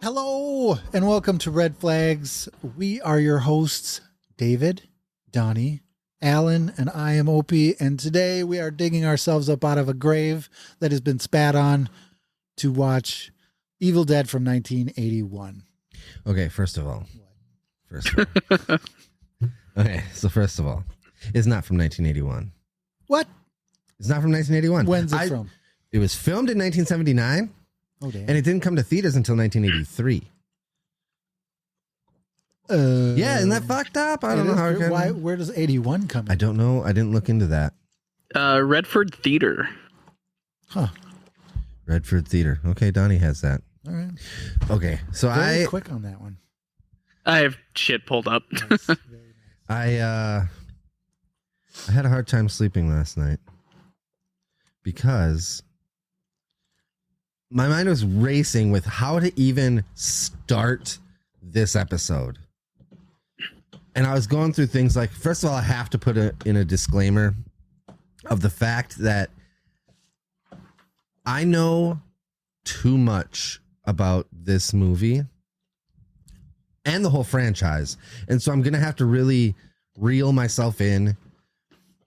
Hello and welcome to Red Flags. We are your hosts, David, Donnie, Alan, and I am Opie. And today we are digging ourselves up out of a grave that has been spat on to watch Evil Dead from 1981. Okay, first of all, it's not from 1981. What? It's not from 1981. When's it from? It was filmed in 1979. Oh, damn. And it didn't come to theaters until 1983. Yeah, isn't that fucked up? I don't know how it can. Where does 81 come in? I don't know. I didn't look into that. Redford Theater. Huh. Redford Theater. Okay, Donnie has that. All right. Okay, so Very quick on that one. I have shit pulled up. Nice. Very nice. I had a hard time sleeping last night because my mind was racing with how to even start this episode. And I was going through things like, first of all, I have to put in a disclaimer of the fact that I know too much about this movie and the whole franchise. And so I'm going to have to really reel myself in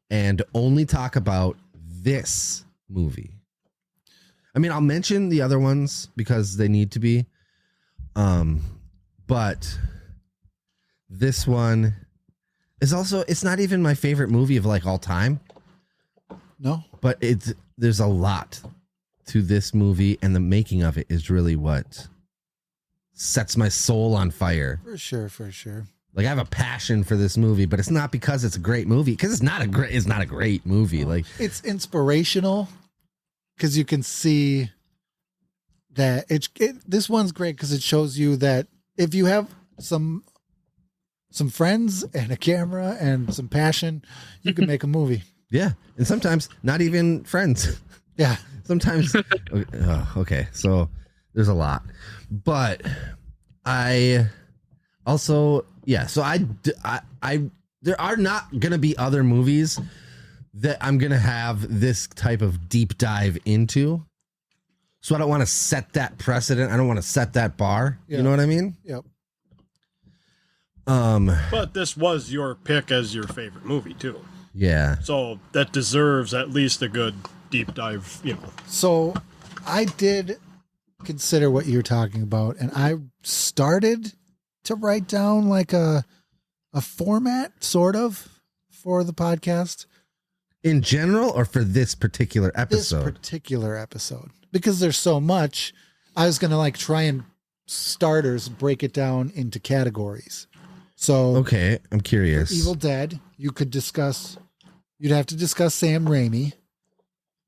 and only talk about this movie. I mean, I'll mention the other ones because they need to be. But this one is also, it's not even my favorite movie of like all time. No? But there's a lot to this movie, and the making of it is really what sets my soul on fire. For sure, for sure. Like, I have a passion for this movie, but it's not because it's a great movie, because it's not a great movie. Like, it's inspirational because you can see that this one's great because it shows you that if you have some friends and a camera and some passion, you can make a movie. Yeah, and sometimes not even friends. Yeah. Sometimes. Okay, so there's a lot, but I also, yeah. So I there are not gonna be other movies that I'm gonna have this type of deep dive into. So I don't want to set that precedent. I don't want to set that bar. Yeah. You know what I mean? Yep. But this was your pick as your favorite movie too. Yeah. So that deserves at least a good deep dive, So I did consider what you're talking about, and I started to write down like a format sort of for the podcast. In general, or for this particular episode? This particular episode. Because there's so much, I was going to like try and break it down into categories. So, Okay, I'm curious. Evil Dead, you'd have to discuss Sam Raimi,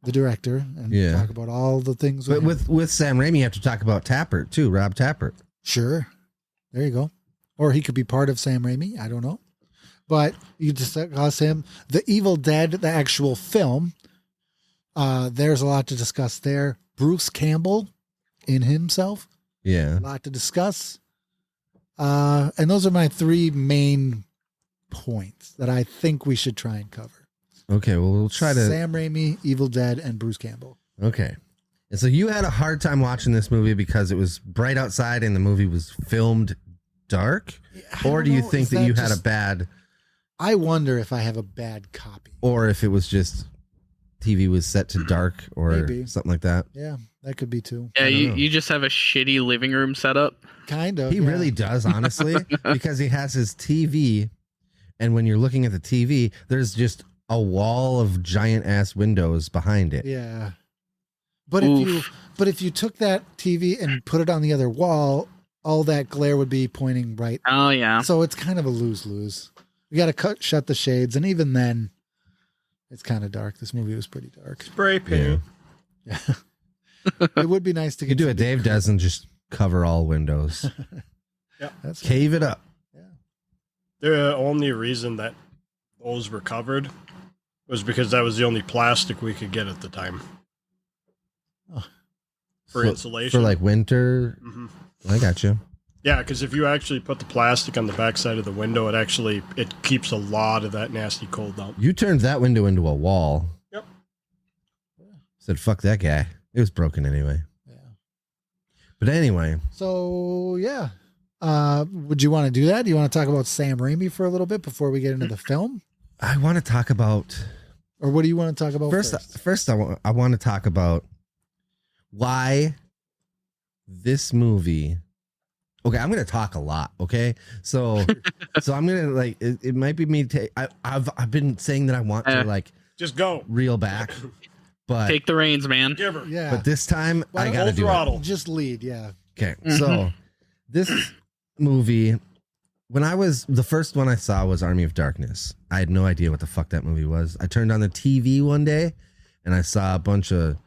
the director, and talk about all the things. But with Sam Raimi, you have to talk about Tappert too, Rob Tappert. Sure. There you go. Or he could be part of Sam Raimi. I don't know. But you discuss him. The Evil Dead, the actual film, there's a lot to discuss there. Bruce Campbell in himself. Yeah. A lot to discuss. And those are my three main points that I think we should try and cover. Okay, well, we'll try to... Sam Raimi, Evil Dead, and Bruce Campbell. Okay. And so you had a hard time watching this movie because it was bright outside and the movie was filmed dark? Or do you think that you had a bad... I wonder if I have a bad copy. Or if it was just TV was set to dark or Maybe. Something like that. Yeah, that could be too. Yeah, you just have a shitty living room setup. Kind of. He really does, honestly, because he has his TV, and when you're looking at the TV, there's just a wall of giant ass windows behind it. Yeah. But Oof. if you took that TV and put it on the other wall, all that glare would be pointing right. Oh, yeah. So it's kind of a lose-lose. We got to shut the shades, and even then, it's kind of dark. This movie was pretty dark. Spray paint. Yeah. It would be nice to You do what Dave does and just cover all windows. That's Cave it up. Yeah. The only reason that those were covered was because that was the only plastic we could get at the time. Oh. For insulation. For like winter. Mm-hmm. I got you. Yeah, because if you actually put the plastic on the backside of the window, it keeps a lot of that nasty cold out. You turned that window into a wall. Yep. Said, fuck that guy. It was broken anyway. Yeah. But anyway, So yeah. Would you want to do that? Do you want to talk about Sam Raimi for a little bit before we get into the film? I want to talk about Or what do you want to talk about first? first I want to talk about why this movie. Okay, I'm going to talk a lot. Okay, so I'm going to like it might be me. I've been saying that I want to like Just go. reel back, but Take the reins, man. Give her. Yeah. but this time Why I don't- got to Full do it. throttle. Just lead, yeah. Okay, Mhm. so this movie, when I was the first one I saw was Army of Darkness. I had no idea what the fuck that movie was. I turned on the TV one day and I saw a bunch of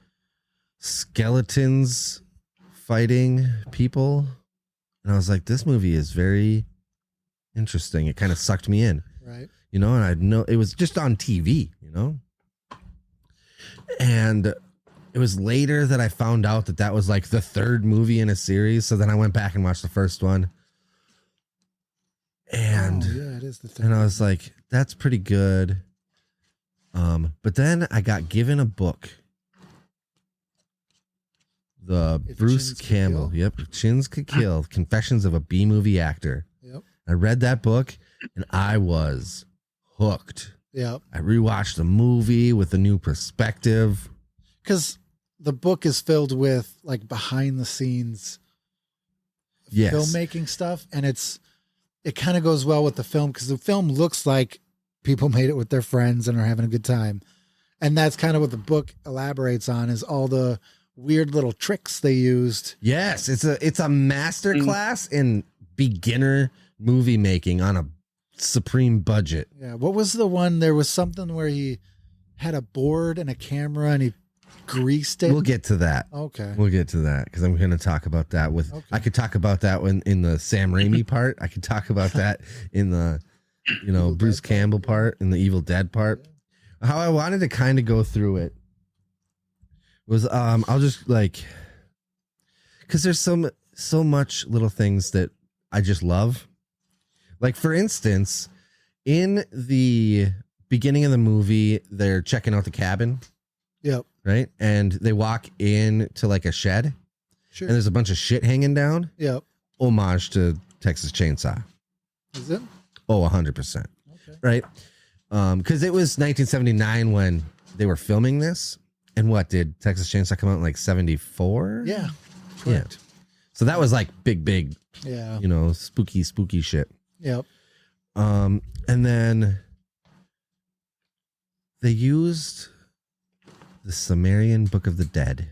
skeletons fighting people, and I was like, this movie is very interesting. It kind of sucked me in, Right. you know, and I know it was just on TV, you know, and it was later that I found out that that was like the third movie in a series. So then I went back and watched the first one, and Oh, yeah, it is the third. and I was like, that's pretty good. But then I got given a book. The If Bruce Chins Could Campbell. Kill? Yep. Chins Could Kill. Confessions of a B-movie actor. Yep. I read that book and I was hooked. Yep. I rewatched the movie with a new perspective. Because the book is filled with like behind the scenes Yes. filmmaking stuff, and it kind of goes well with the film because the film looks like people made it with their friends and are having a good time, and that's kind of what the book elaborates on, is all the weird little tricks they used. Yes, it's a master class in beginner movie making on a supreme budget. Yeah, what was the one? There was something where he had a board and a camera and he greased it. We'll get to that. Okay. We'll get to that because I'm going to talk about that with. Okay. I could talk about that when in the Sam Raimi part. I could talk about that in the, Evil Bruce Dead part, Campbell yeah. part, in the Evil Dead part. How I wanted to kind of go through it was I'll just like, because there's so much little things that I just love. Like for instance, in the beginning of the movie, they're checking out the cabin, Yep. right? And they walk in to like a shed. Sure. And there's a bunch of shit hanging down. Yep. Homage to Texas Chainsaw. Is it? Oh, 100%. Okay. Right? Because it was 1979 when they were filming this. And what, did Texas Chainsaw come out in like 74? Yeah. Yeah. Correct. So that was like big, Yeah. spooky shit. Yep. And then they used the Sumerian Book of the Dead,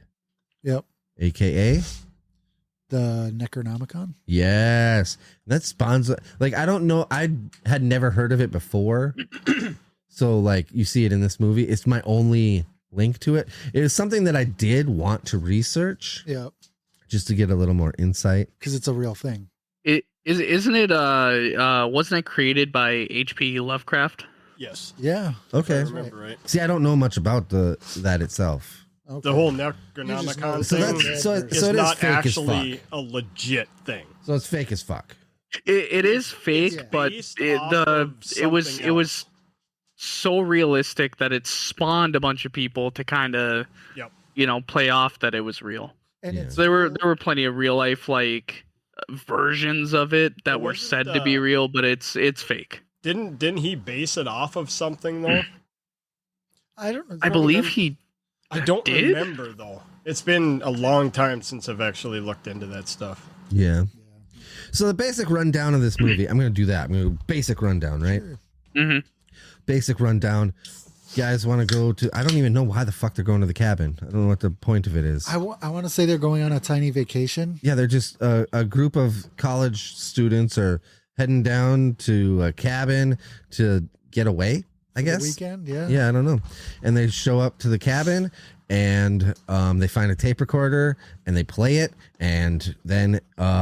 Yep. aka The Necronomicon. yes, that spawns like I don't know. I had never heard of it before, so like you see it in this movie. It's my only link to it. It is something that I did want to research Yep. just to get a little more insight. Because it's a real thing. Isn't it wasn't it created by H.P. Lovecraft? Yes. Yeah. Okay, I remember right. see, I don't know much about that itself. Okay. The whole You just Necronomicon know So thing that's so is it is not fake as actually fuck. a legit thing. So it's fake as fuck. It is fake, It's but based it, off the of it was something it was so realistic that it spawned a bunch of people to kind of Yep. play off that it was real. And Yeah. it's So there were plenty of real life versions of it that were Wasn't, said to be real, but it's fake. Didn't he base it off of something though? I don't know. I believe he I don't Did? remember though. It's been a long time since I've actually looked into that stuff. Yeah. Yeah. So the basic rundown of this movie, I'm going to do that. I'm going to go basic rundown, right? Sure. Mhm. Basic rundown. You guys want to go to? I don't even know why the fuck they're going to the cabin. I don't know what the point of it is. I want to say they're going on a tiny vacation. Yeah, they're just a group of college students are heading down to a cabin to get away, I for the guess. weekend. Yeah. Yeah, I don't know. And they show up to the cabin and they find a tape recorder and they play it and then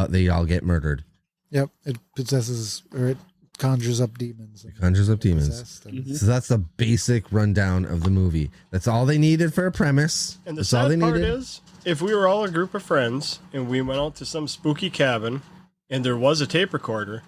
they all get murdered. Yep. It possesses or it conjures up demons. Conjures up demons. Possessed and- Mhm. So that's the basic rundown of the movie. That's all they needed for a premise. And the That's all they sad part needed. is, if we were all a group of friends and we went out to some spooky cabin and there was a tape recorder,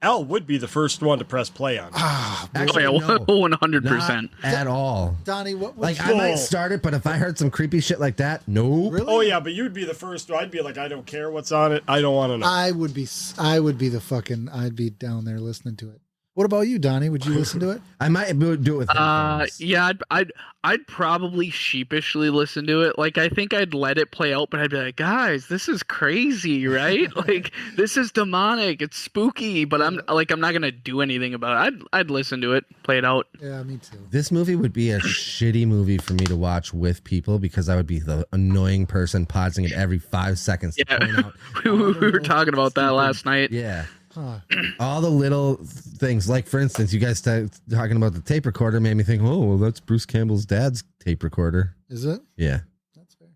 Al would be the first one to press play on it. Ah, Oh Actually, yeah, no. 100%. Not at all. Donnie, what was Like I might Whoa. start it, but if I heard some creepy shit like that, no. really? Oh yeah, but you'd be the first. I'd be like, I don't care what's on it. I don't want to know. I would be I'd be down there listening to it. What about you, Donnie? Would you listen to it? I might do it with headphones. Yeah, I'd probably sheepishly listen to it. Like I think I'd let it play out, but I'd be like, guys, this is crazy, right? Like this is demonic. It's spooky, but I'm not gonna do anything about it. I'd listen to it, play it out. Yeah, me too. This movie would be a shitty movie for me to watch with people because I would be the annoying person pausing it every 5 seconds to Yeah. point out. we were talking about that last night. Yeah. Huh. All the little things, like for instance, you guys talking about the tape recorder made me think, oh, well, that's Bruce Campbell's dad's tape recorder. Is it? Yeah. That's fair.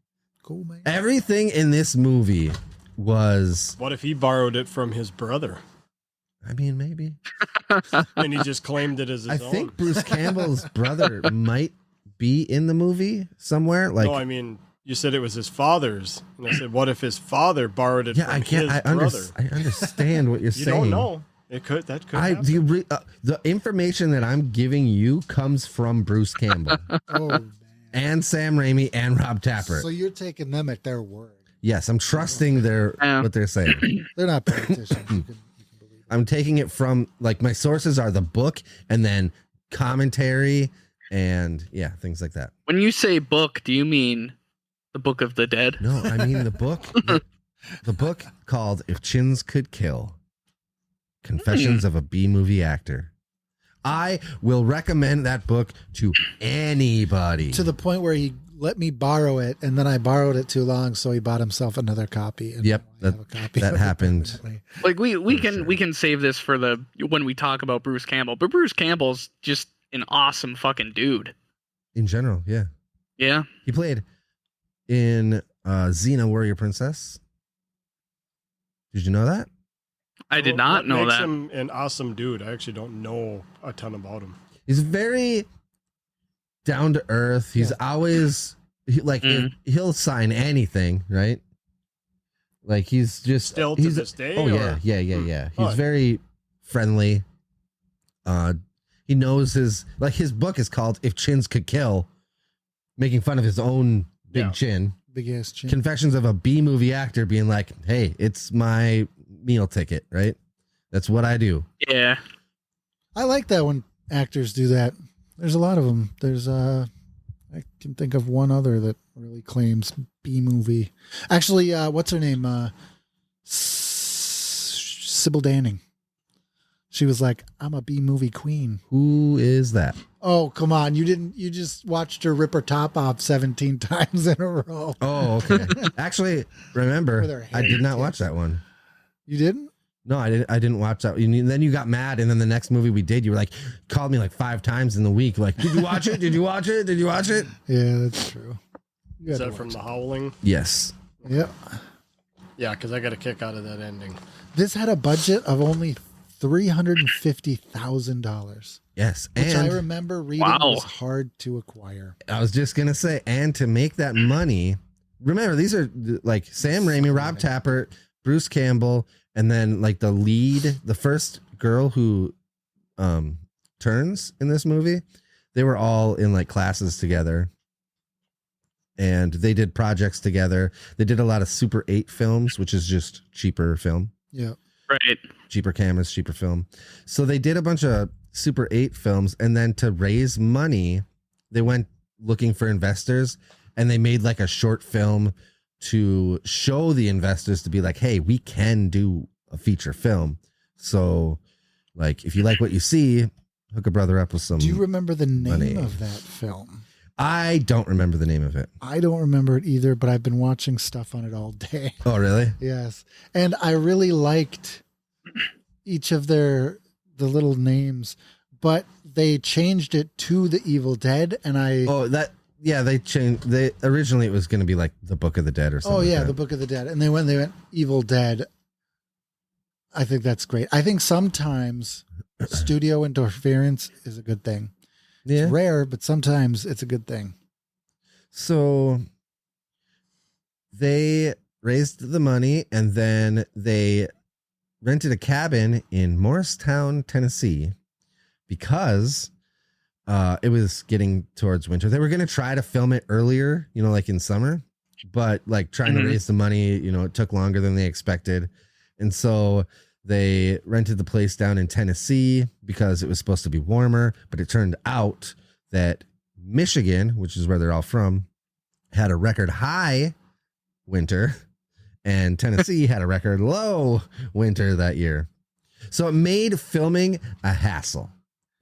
Cool, man. Everything in this movie was, What if he borrowed it from his brother I mean, maybe. and he just claimed it as his I own? think Bruce Campbell's brother might be in the movie somewhere. Like, No, I mean, you said it was his father's, and I said, what if his father borrowed it yeah, from I can't. his I brother? understand what you're You saying. don't know. It could. That could. happen. The information that I'm giving you comes from Bruce Campbell Oh, man. and Sam Raimi and Rob Tapert. So you're taking them at their word. Yes, I'm trusting Yeah. what they're saying. They're not politicians. you can believe it. I'm taking it from, like, my sources are the book and then commentary and yeah, things like that. When you say book, do you mean the Book of the Dead? No, I mean the book, the book called "If Chins Could Kill: Confessions of a B-Movie Actor." I will recommend that book to anybody. To the point where he let me borrow it, and then I borrowed it too long, so he bought himself another copy. And Yep, now I have a copy that of it happened. permanently. Like we can sure. we can save this for the when we talk about Bruce Campbell. But Bruce Campbell's just an awesome fucking dude. In general, yeah, Yeah. he played in Xena: Warrior Princess. Did you know that? I did What not know makes that. him an awesome dude? I actually don't know a ton about him. He's very down to earth. He's always if he'll sign anything, right? Like he's just Still to he's, this day, Oh or- yeah. He's Oh. very friendly. He knows his book is called "If Chins Could Kill," making fun of his own big Yeah. chin. Big ass chin. Confessions of a B-movie actor being like, "Hey, it's my meal ticket, right? That's what I do." Yeah. I like that when actors do that. There's a lot of them. There's I can think of one other that really claims B movie. Actually, what's her name? Sybil Danning. She was like, "I'm a B movie queen." Who is that? Oh, come on. You just watched her rip her top off 17 times in a row. Oh, okay. Actually, remember, With her I did not hair watch tips. that one. You didn't? No, I didn't watch that. Then you got mad, and then the next movie we did, you were like, called me like 5 times in the week. Like, did you watch it? Did you watch it? Did you watch it? Yeah, that's true. You Is had that to from watch The Howling? Yes. it. Yep. Yeah, because I got a kick out of that ending. This had a budget of only $350,000, Yes. which I And remember reading Wow. was hard to acquire. I was just going to say, and to make that money, remember, these are like Sam Raimi, Rob Tapert, Bruce Campbell, and then like the lead, the first girl who turns in this movie, they were all in like classes together. And they did projects together. They did a lot of Super 8 films, which is just cheaper film. Yeah. Right. Cheaper cameras, cheaper film. So they did a bunch of Super 8 films, and then to raise money, they went looking for investors, and they made like a short film to show the investors to be like, hey, we can do a feature film. So like, if you like what you see, hook a brother up with some. Do you remember the name money. of that film? I don't remember the name of it. I don't remember it either, but I've been watching stuff on it all day. Oh, really? Yes. And I really liked each of the little names, but they changed it to The Evil Dead, and They changed. Originally it was going to be like The Book of the Dead or something. oh yeah, like The that. Book of the Dead. And they went Evil Dead. I think that's great. I think sometimes studio interference is a good thing. Yeah. It's rare, but sometimes it's a good thing. So they raised the money, and then they rented a cabin in Morristown, Tennessee, because it was getting towards winter. They were going to try to film it earlier, like in summer, but like trying to raise the money, it took longer than they expected. And so they rented the place down in Tennessee because it was supposed to be warmer, but it turned out that Michigan, which is where they're all from, had a record high winter, and Tennessee had a record low winter that year. So it made filming a hassle.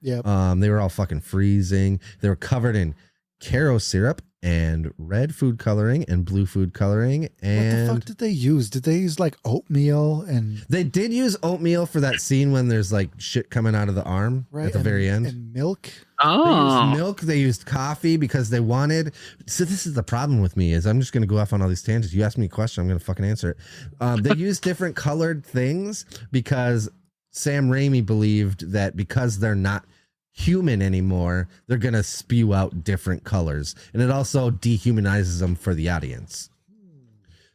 Yep. They were all fucking freezing. They were covered in Caro syrup and red food coloring and blue food coloring. And what the fuck did they use? Did they use like oatmeal and they did use oatmeal for that scene when there's like shit coming out of the arm at the very end. And milk? They Oh, used milk. They used coffee because they wanted. So this is the problem with me is I'm just going to go off on all these tangents. You ask me a question, I'm going to fucking answer it. They used different colored things because Sam Raimi believed that because they're not human anymore, they're going to spew out different colors. And it also dehumanizes them for the audience.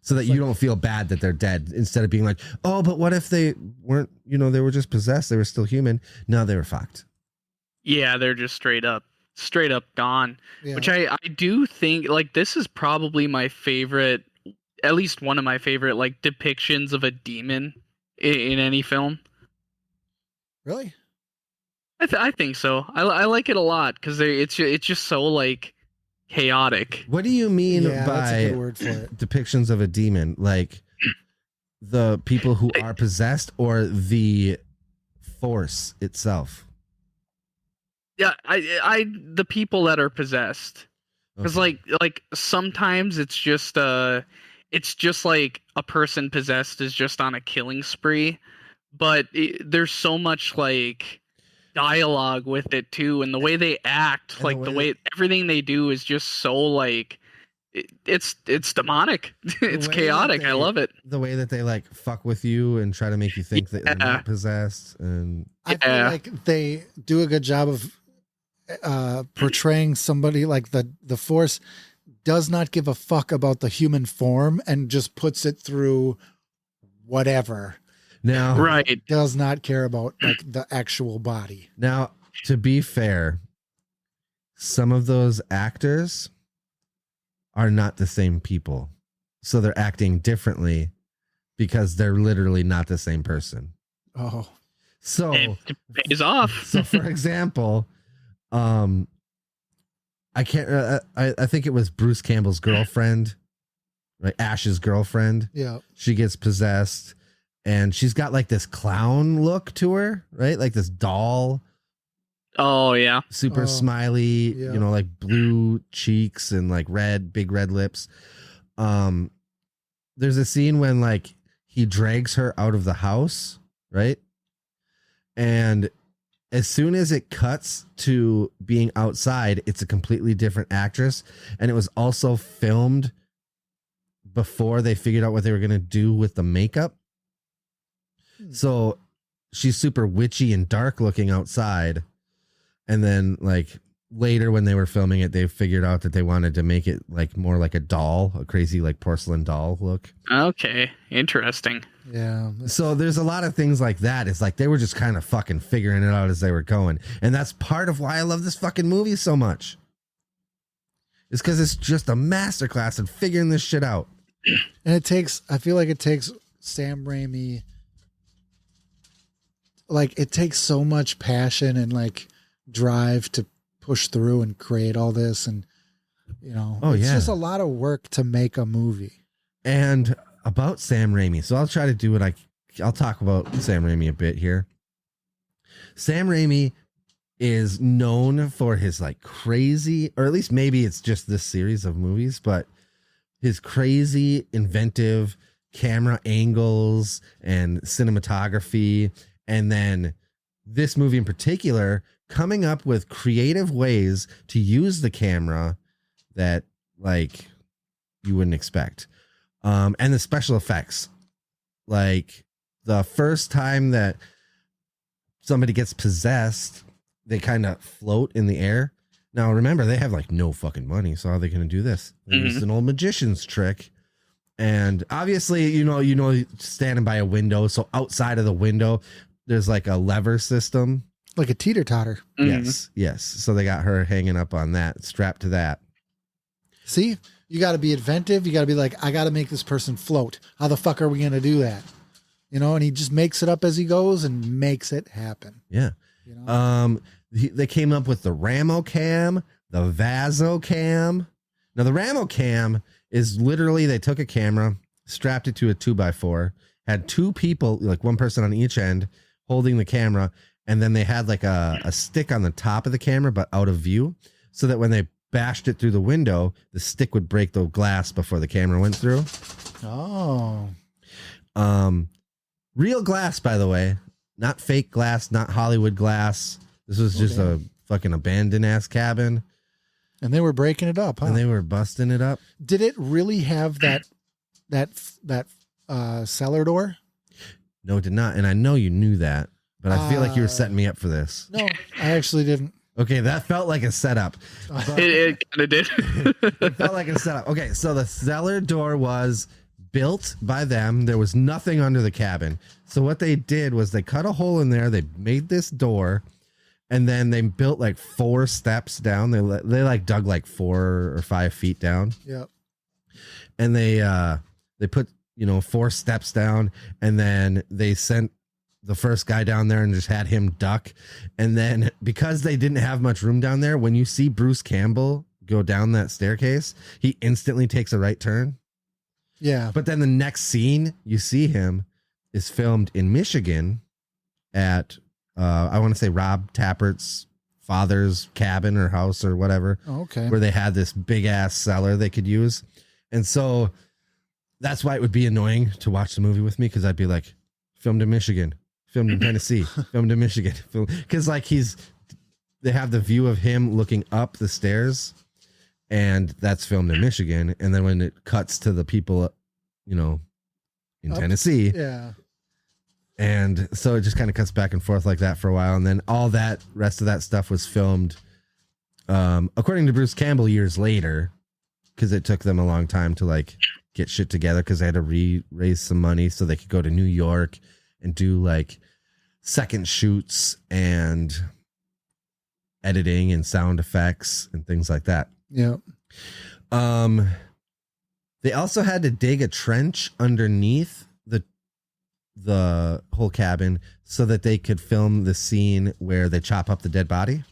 So that you don't feel bad that they're dead instead of being like, oh, but what if they weren't, they were just possessed. They were still human. No, they were fucked. yeah, they're just straight up gone. Yeah. Which I do think like this is probably my favorite, at least one of my favorite like depictions of a demon in any film. Really? I think so. I like it a lot because it's just so like chaotic. What do you mean Yeah, that's a by good word for it. depictions of a demon? Like the people who are possessed or the force itself? Yeah, I the people that are possessed. Because Okay. like sometimes it's just like a person possessed is just on a killing spree, but there's so much like dialogue with it too, and the way they act, And like the way everything they do is just so like it's demonic. It's way that chaotic. I they- love it. the way that they like fuck with you and try to make you think that they're Yeah. not possessed, and I feel Yeah. like they do a good job of portraying somebody like the force does not give a fuck about the human form and just puts it through whatever. now Right. Does not care about like the actual body. Now, to be fair, some of those actors are not the same people. So they're acting differently because they're literally not the same person. Oh, So, It pays off. so for example, I can't, I think it was Bruce Campbell's girlfriend, right? Ash's girlfriend. yeah. She gets possessed and she's got like this clown look to her, right? Like this doll. Oh yeah. Super Oh, smiley, yeah. like blue cheeks and like big red lips. There's a scene when like he drags her out of the house, right? And as soon as it cuts to being outside, it's a completely different actress. And it was also filmed before they figured out what they were going to do with the makeup. So she's super witchy and dark looking outside. And then like later when they were filming it, they figured out that they wanted to make it like more like a doll, a crazy like porcelain doll look. Okay. Interesting. Yeah. So there's a lot of things like that. It's like they were just kind of fucking figuring it out as they were going. And that's part of why I love this fucking movie so much. It's because it's just a masterclass in figuring this shit out. And I feel like it takes Sam Raimi, like it takes so much passion and like drive to push through and create all this. And, Oh, it's yeah. just a lot of work to make a movie. And about Sam Raimi. So I'll try to do what I'll talk about Sam Raimi a bit here. Sam Raimi is known for his like crazy, or at least maybe it's just this series of movies, but his crazy, inventive camera angles and cinematography. And then this movie in particular, coming up with creative ways to use the camera that like you wouldn't expect. And the special effects, like the first time that somebody gets possessed, they kind of float in the air. Now, remember, they have like no fucking money. So how are they going to do this? They used an old magician's trick. And obviously, standing by a window. So outside of the window, there's like a lever system. Like a teeter-totter. Yes. So they got her hanging up on that, strapped to that. See, you got to be inventive. You got to be like, I got to make this person float. How the fuck are we going to do that? And he just makes it up as he goes and makes it happen. Yeah. They came up with the Ramocam, the Vazocam. Now the Ramocam is literally, they took a camera, strapped it to a 2x4, had two people, like one person on each end holding the camera. And then they had like a stick on the top of the camera, but out of view, so that when they bashed it through the window, the stick would break the glass before the camera went through. Oh. Real glass, by the way, not fake glass, not Hollywood glass. This was just a fucking abandoned ass cabin. And they were breaking it up, huh? And they were busting it up. Did it really have that cellar door? No, it did not. And I know you knew that, but I feel like you were setting me up for this. No, I actually didn't. Okay, that felt like a setup. It kind of did. It felt like a setup. Okay, so the cellar door was built by them. There was nothing under the cabin. So what they did was they cut a hole in there. They made this door, and then they built like 4 steps down. They like dug like 4 or 5 feet down. Yep. And they put 4 steps down, and then they sent the first guy down there and just had him duck. And then because they didn't have much room down there, when you see Bruce Campbell go down that staircase, he instantly takes a right turn. Yeah. But then the next scene you see him is filmed in Michigan at, I want to say Rob Tappert's father's cabin or house or whatever. Oh, okay. Where they had this big ass cellar they could use. And so that's why it would be annoying to watch the movie with me. Cause I'd be like, filmed in Michigan, filmed in Tennessee, filmed in Michigan. Cause like they have the view of him looking up the stairs, and that's filmed in Michigan. And then when it cuts to the people, in Tennessee. Yeah. And so it just kind of cuts back and forth like that for a while. And then all that rest of that stuff was filmed, according to Bruce Campbell, years later, because it took them a long time to like get shit together, because they had to raise some money so they could go to New York and do like second shoots and editing and sound effects and things like that. Yeah. They also had to dig a trench underneath the whole cabin so that they could film the scene where they chop up the dead body.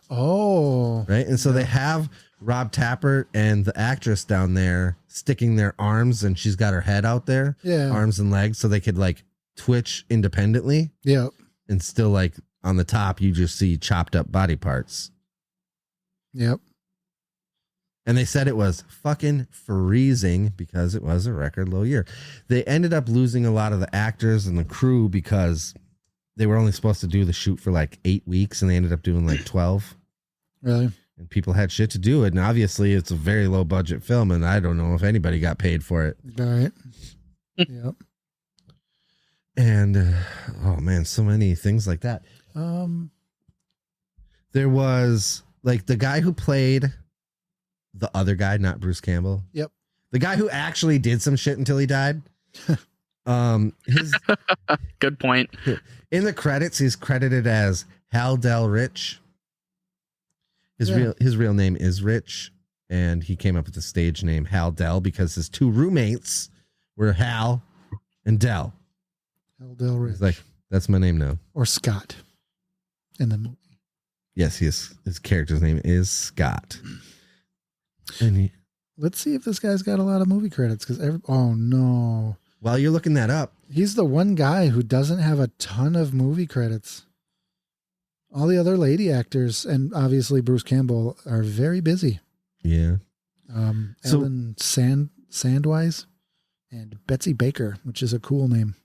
Oh. Right. And so they have Rob Tapert and the actress down there sticking their arms, and she's got her head out there. Yeah. Arms and legs, so they could like twitch independently. Yeah. And still like on the top, you just see chopped up body parts. Yep. And they said it was fucking freezing because it was a record low year. They ended up losing a lot of the actors and the crew because they were only supposed to do the shoot for like 8 weeks, and they ended up doing like 12. Really? And people had shit to do. And obviously it's a very low budget film, and I don't know if anybody got paid for it. All right. Yep. And oh man, so many things like that. There was like the guy who played the other guy, not Bruce Campbell. Yep. The guy who actually did some shit until he died. His Good point. in the credits, he's credited as Hal Del Rich. His real name is Rich, and he came up with the stage name Hal Del because his 2 roommates were Hal and Del. Hal Del Rich. He's like, that's my name now. Or Scott in the movie. Yes, his character's name is Scott. And Let's see if this guy's got a lot of movie credits, because oh no. while you're looking that up, He's the one guy who doesn't have a ton of movie credits. All the other lady actors, and obviously Bruce Campbell, are very busy. yeah. So- Ellen Sandwise and Betsy Baker, which is a cool name.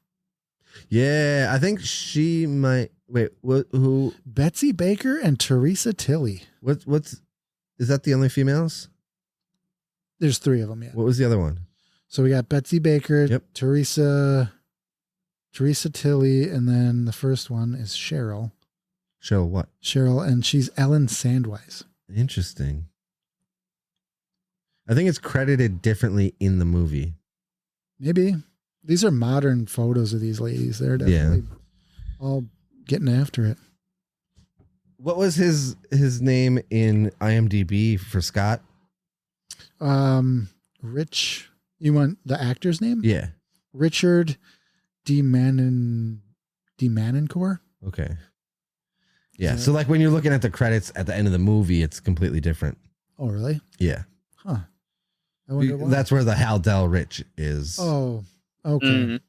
Yeah, I think she might wait, who Betsy Baker and Teresa Tilly. what's is that the only females? There's 3 of them, yeah. What was the other one? So we got Betsy Baker, Yep. Teresa Tilly, and then the first one is Cheryl. Cheryl what? Cheryl, and she's Ellen Sandwise. Interesting. I think it's credited differently in the movie. Maybe these are modern photos of these ladies. They're definitely all getting after it. What was his name in IMDb for Scott? Rich. You want the actor's name? Yeah. Richard Demanencourt. Okay. Yeah. So like when you're looking at the credits at the end of the movie, it's completely different. Oh, really? Yeah. Huh. I wonder why. That's where the Hal Del Rich is. Oh, okay. Mhm.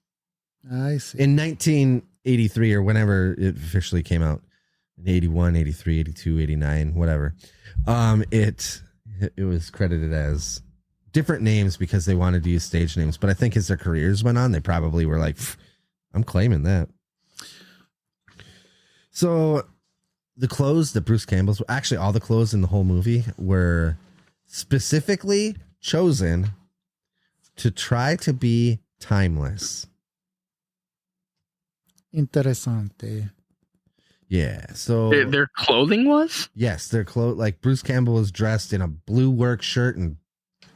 I see. In 1983 or whenever it officially came out, in 81, 83, 82, 89, whatever. It was credited as different names because they wanted to use stage names, but I think as their careers went on, they probably were like, I'm claiming that. So the clothes that Bruce Campbell's, actually all the clothes in the whole movie were specifically chosen to try to be timeless. Interessante. Yeah. So Their clothing was? yes, their clothes, like Bruce Campbell was dressed in a blue work shirt and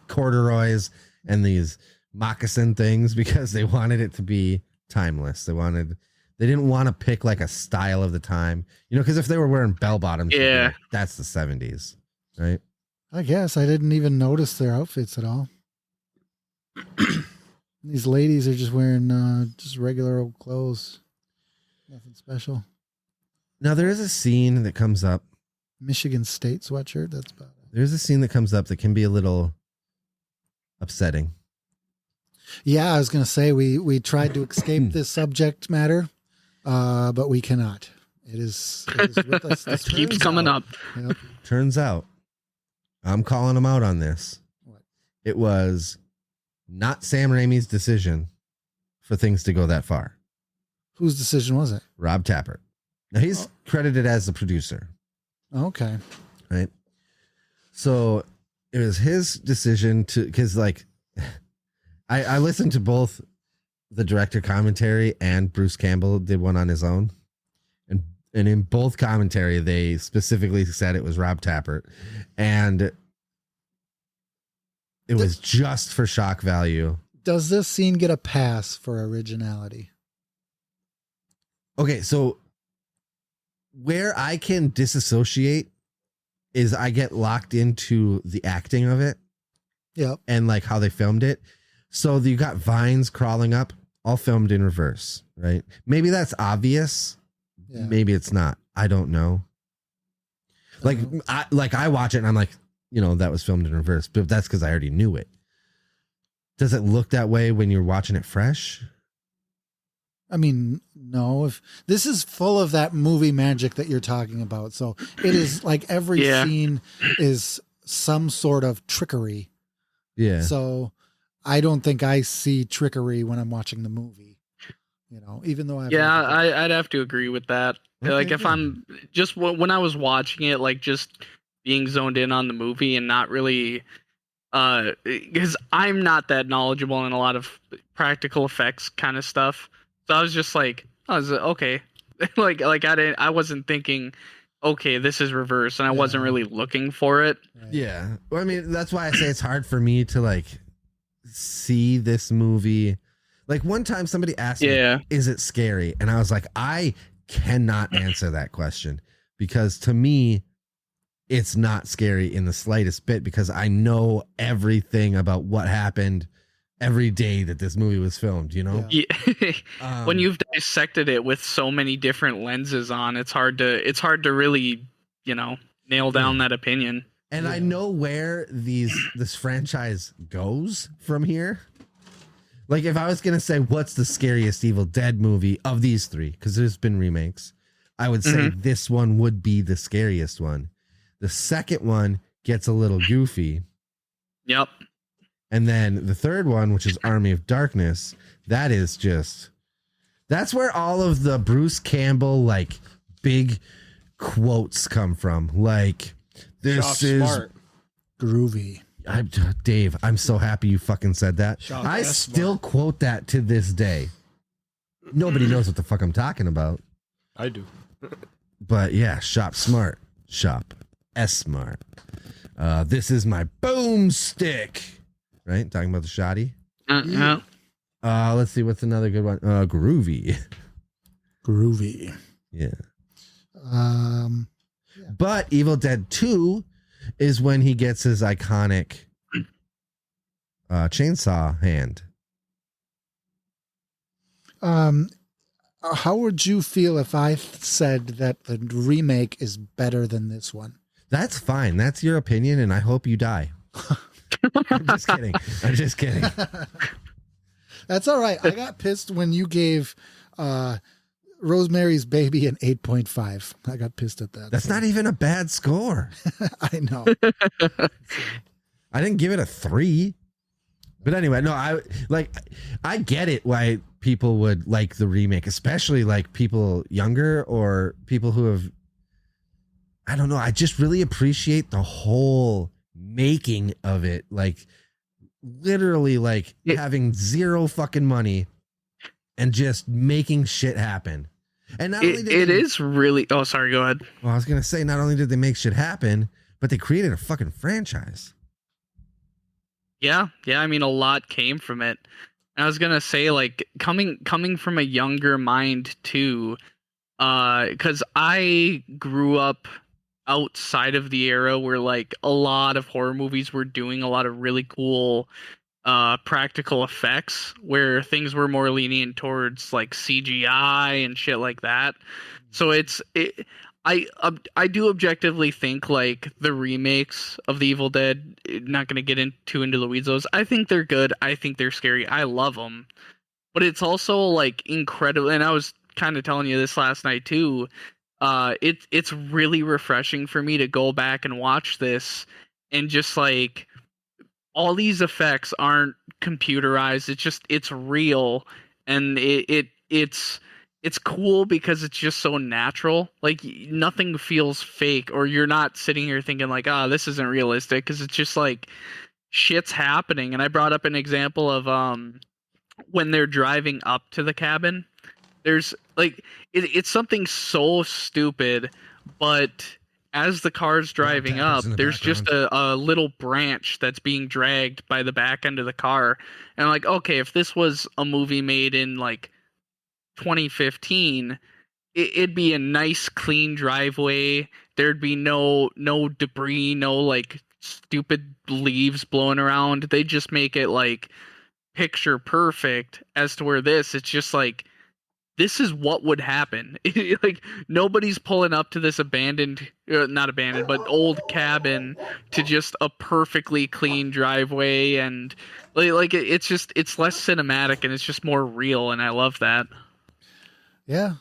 corduroys and these moccasin things because they wanted it to be timeless. They didn't want to pick like a style of the time, because if they were wearing bell bottoms, Yeah. that's the 70s, right? I guess I didn't even notice their outfits at all. These ladies are just wearing just regular old clothes. Nothing special. Now there is a scene that comes up. Michigan State sweatshirt. That's about it. There's a scene that comes up that can be a little upsetting. Yeah, I was going to say we tried to escape this subject matter, but we cannot. It is with us. It keeps coming up. Yep. Turns out, I'm calling him out on this. What? It was not Sam Raimi's decision for things to go that far. Whose decision was it? Rob Tappert. Now he's credited as the producer, Okay. right? So it was his decision because like I listened to both the director commentary and Bruce Campbell did one on his own. And in both commentary, they specifically said it was Rob Tappert. And it was just for shock value. Does this scene get a pass for originality? Okay, so where I can disassociate is I get locked into the acting of it Yep. and like how they filmed it. So you got vines crawling up, all filmed in reverse, right? Maybe that's obvious. Yeah. Maybe it's not. I don't know. Like I watch it and I'm like, that was filmed in reverse, but that's because I already knew it. Does it look that way when you're watching it fresh? I mean, no. If this is full of that movie magic that you're talking about, so it is like every scene is some sort of trickery. Yeah. So I don't think I see trickery when I'm watching the movie. Even though I'd have to agree with that. Okay, Like if good. I'm just when I was watching it, like just being zoned in on the movie and not really, because I'm not that knowledgeable in a lot of practical effects kind of stuff. So I was just like, okay, like I wasn't thinking, okay, this is reverse, and I wasn't really looking for it. Right. Yeah. Well, I mean, that's why I say it's hard for me to like see this movie. Like one time somebody asked me, is it scary? And I was like, I cannot answer that question because to me, it's not scary in the slightest bit because I know everything about what happened every day that this movie was filmed, Yeah. Yeah. When you've dissected it with so many different lenses on, it's hard to really, nail down that opinion. And I know where this franchise goes from here. Like if I was going to say what's the scariest Evil Dead movie of these three, because there's been remakes, I would say this one would be the scariest one. The second one gets a little goofy. Yep. And then the third one, which is Army of Darkness, that's where all of the Bruce Campbell, like, big quotes come from. Like, this Shop is smart. Groovy. Dave, I'm so happy you fucking said that. Shop I S still smart. quote that to this day. Nobody knows what the fuck I'm talking about. I do. But yeah, shop smart. Shop S smart. This is my boomstick. Right? Talking about the shoddy. Yeah. Let's see. What's another good one? Groovy. Groovy. Yeah. Yeah. But Evil Dead 2 is when he gets his iconic chainsaw hand. How would you feel if I said that the remake is better than this one? That's fine. That's your opinion, and I hope you die. I'm just kidding. I'm just kidding. That's all right. I got pissed when you gave Rosemary's Baby an 8.5. I got pissed at that. That's not even a bad score. I know. I didn't give it a 3. But anyway, no, I get it why people would like the remake, especially like people younger or people who have, I don't know. I just really appreciate the whole making of it. Like literally like having zero fucking money and just making shit happen. And not only it is really, oh, sorry, go ahead. Well, I was going to say, not only did they make shit happen, but they created a fucking franchise. Yeah, I mean, a lot came from it. I was gonna say, like, coming from a younger mind too, because I grew up outside of the era where like a lot of horror movies were doing a lot of really cool practical effects, where things were more lenient towards like CGI and shit like that. So I do objectively think like the remakes of the Evil Dead, not going to get into the weeds of those. I think they're good. I think they're scary. I love them. But it's also like incredible. And I was kind of telling you this last night too. It's really refreshing for me to go back and watch this and just like all these effects aren't computerized. It's real. And it's cool because it's just so natural. Like nothing feels fake, or you're not sitting here thinking like, this isn't realistic, because it's just like shit's happening. And I brought up an example of when they're driving up to the cabin. There's like it's something so stupid, but as the car's driving up, there's just a little branch that's being dragged by the back end of the car. And I'm like, okay, if this was a movie made in like 2015, it'd be a nice clean driveway. There'd be no debris, no like stupid leaves blowing around. They just make it like picture perfect. As to where it's just like, this is what would happen. Like nobody's pulling up to this not abandoned, but old cabin to just a perfectly clean driveway. And like it's less cinematic and it's just more real. And I love that. Yeah,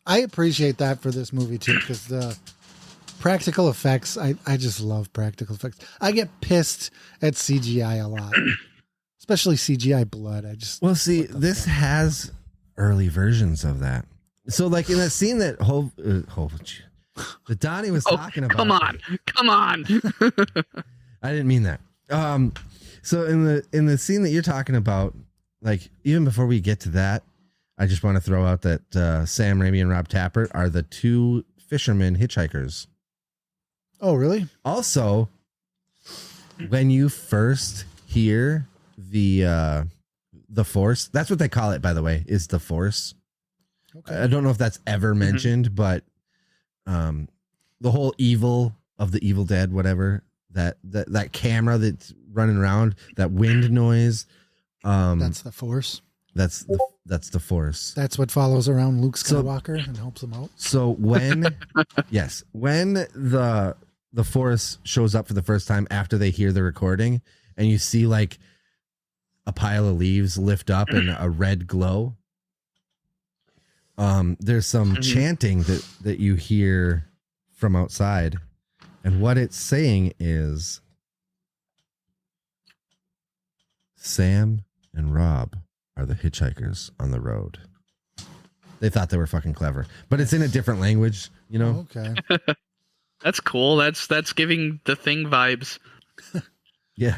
I appreciate that for this movie too, because the practical effects, I just love practical effects. I get pissed at CGI a lot, especially CGI blood. Well, see, this has early versions of that. So, like in that scene that that Donnie was talking about. Come on. I didn't mean that. So in the scene that you're talking about, like even before we get to that, I just want to throw out that Sam Raimi and Rob Tappert are the two fishermen hitchhikers. Oh, really? Also, when you first hear the Force, that's what they call it, by the way, is the Force. Okay. I don't know if that's ever mentioned, but the whole evil of the Evil Dead, whatever, that camera that's running around, that wind noise. That's the Force. That's the Force. That's what follows around Luke Skywalker and helps him out. So when when the Force shows up for the first time after they hear the recording, and you see like a pile of leaves lift up in a red glow, there's some chanting that you hear from outside, and what it's saying is, Sam and Rob are the hitchhikers on the road. They thought they were fucking clever, but it's in a different language, you know? Okay. That's cool. That's giving The Thing vibes. Yeah.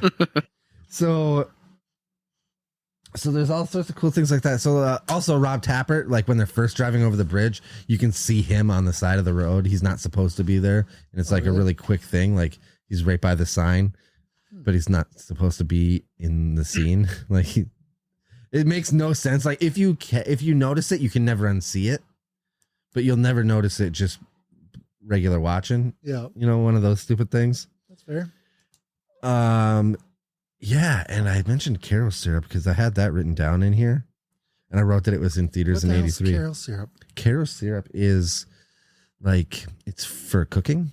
So there's all sorts of cool things like that. So also Rob Tappert, like when they're first driving over the bridge, you can see him on the side of the road. He's not supposed to be there. And it's a really quick thing. Like He's right by the sign, but he's not supposed to be in the scene. Like it makes no sense. Like if you notice it, you can never unsee it, but you'll never notice it just regular watching. Yeah, One of those stupid things. that's fair. Yeah, and I mentioned Caro syrup because I had that written down in here, and I wrote that it was in theaters What in the hell's '83. Caro syrup? Caro syrup is like it's for cooking,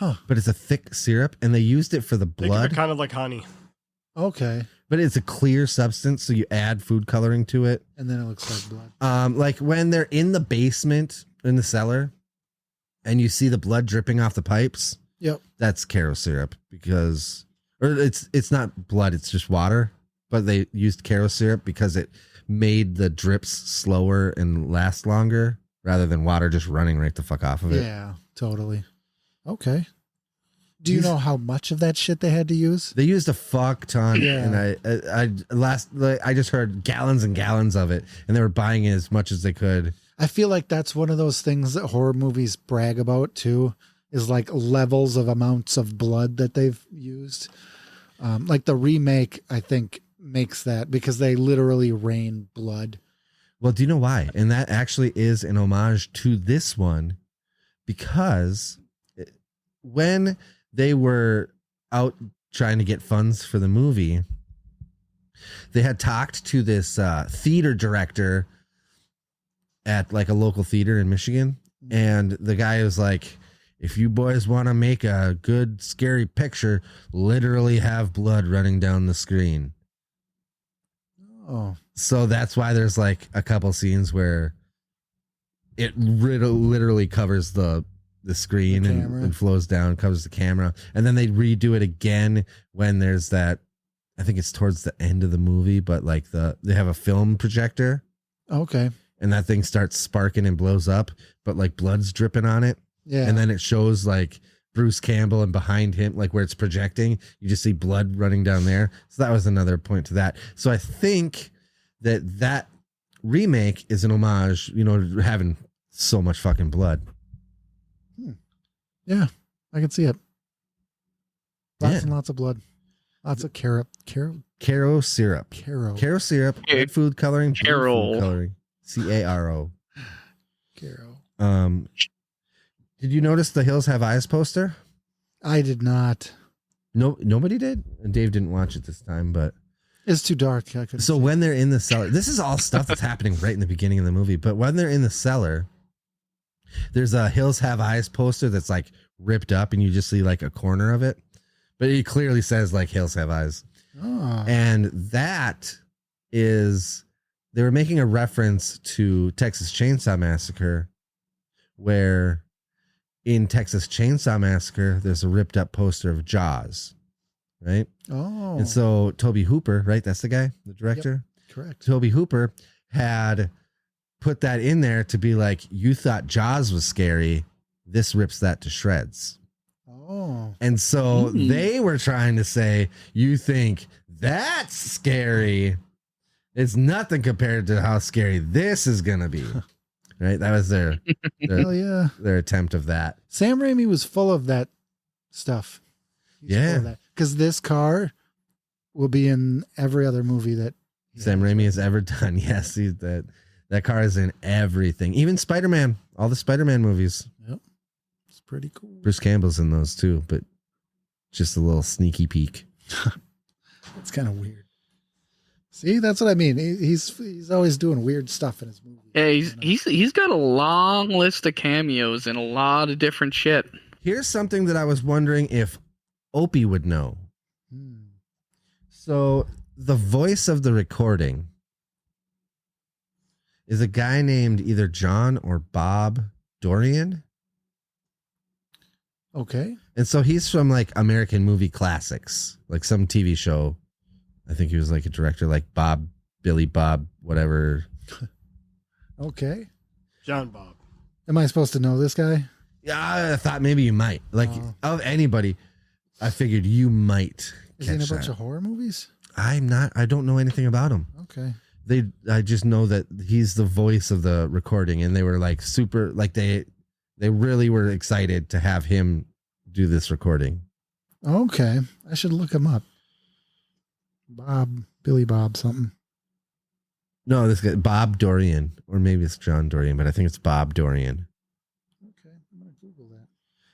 but it's a thick syrup, and they used it for the Think of blood. it kind of like honey. Okay, But it's a clear substance, so you add food coloring to it. and then it looks like blood. Like when they're in the basement in the cellar, and you see the blood dripping off the pipes. Yep. That's Caro syrup or it's not blood, it's just water. But they used Caro syrup because it made the drips slower and last longer, rather than water just running right the fuck off of it. Yeah, totally. Okay. Do you know how much of that shit they had to use? They used a fuck ton, Yeah. and I just heard gallons and gallons of it, and they were buying as much as they could. I feel like that's one of those things that horror movies brag about too, is like levels of amounts of blood that they've used. Like the remake, I think, makes that because they literally rain blood. Well, do you know why? And that actually is an homage to this one, because when they were out trying to get funds for the movie, they had talked to this theater director at like a local theater in Michigan. And the guy was like, if you boys want to make a good scary picture, literally have blood running down the screen. Oh, So that's why there's like a couple scenes where it literally covers the screen The and, camera. and flows down, covers the camera. And then they redo it again when there's that, I think it's towards the end of the movie, but like they have a film projector okay. and that thing starts sparking and blows up, but like blood's dripping on it. Yeah. And then it shows like Bruce Campbell, and behind him, like where it's projecting, you just see blood running down there. So that was another point to that. So I think that remake is an homage, to having so much fucking blood. Yeah, I can see it. Lots Yeah. and lots of blood. Lots of Caro syrup. Caro syrup, Hey, red food coloring, blue Carol. food coloring. CARO. Caro. Did you notice the Hills Have Eyes poster? I did not. No, nobody did. Dave didn't watch it this time, but It's too dark. I couldn't so see. when they're in the cellar, this is all stuff that's happening right in the beginning of the movie. But when they're in the cellar, there's a Hills Have Eyes poster that's like ripped up, and you just see like a corner of it, but it clearly says like Hills Have Eyes. Oh. And that is, they were making a reference to Texas Chainsaw Massacre, where in Texas Chainsaw Massacre, there's a ripped up poster of Jaws, right? Oh. And so Toby Hooper, right? That's the guy, the director. Correct. Toby Hooper had put that in there to be like, you thought Jaws was scary. This rips that to shreds. Oh. And so they were trying to say, you think that's scary. It's nothing compared to how scary this is going to be. Right? That was their Hell yeah. their attempt of that. Sam Raimi was full of that stuff. Yeah. Because this car will be in every other movie that Sam Raimi has ever done. Yes, that car is in everything. Even Spider-Man, all the Spider-Man movies. Yep. It's pretty cool. Bruce Campbell's in those too, but just a little sneaky peek. It's kind of weird. See, that's what I mean. He's always doing weird stuff in his movies. Yeah, he's got a long list of cameos in a lot of different shit. Here's something that I was wondering if Opie would know. Hmm. So the voice of the recording is a guy named either John or Bob Dorian. Okay. And so he's from like American Movie Classics, like some TV show. I think he was like a director, like Billy Bob, whatever. Okay. John Bob. Am I supposed to know this guy? Yeah, I thought maybe you might. Like of anybody, I figured you might. Is he in a catch bunch that. of horror movies? I don't know anything about him. Okay. I just know that he's the voice of the recording, and they were like super, like they really were excited to have him do this recording. Okay. I should look him up. Billy Bob something. No, this guy, Bob Dorian, or maybe it's John Dorian, but I think it's Bob Dorian. Okay. I'm going to Google that.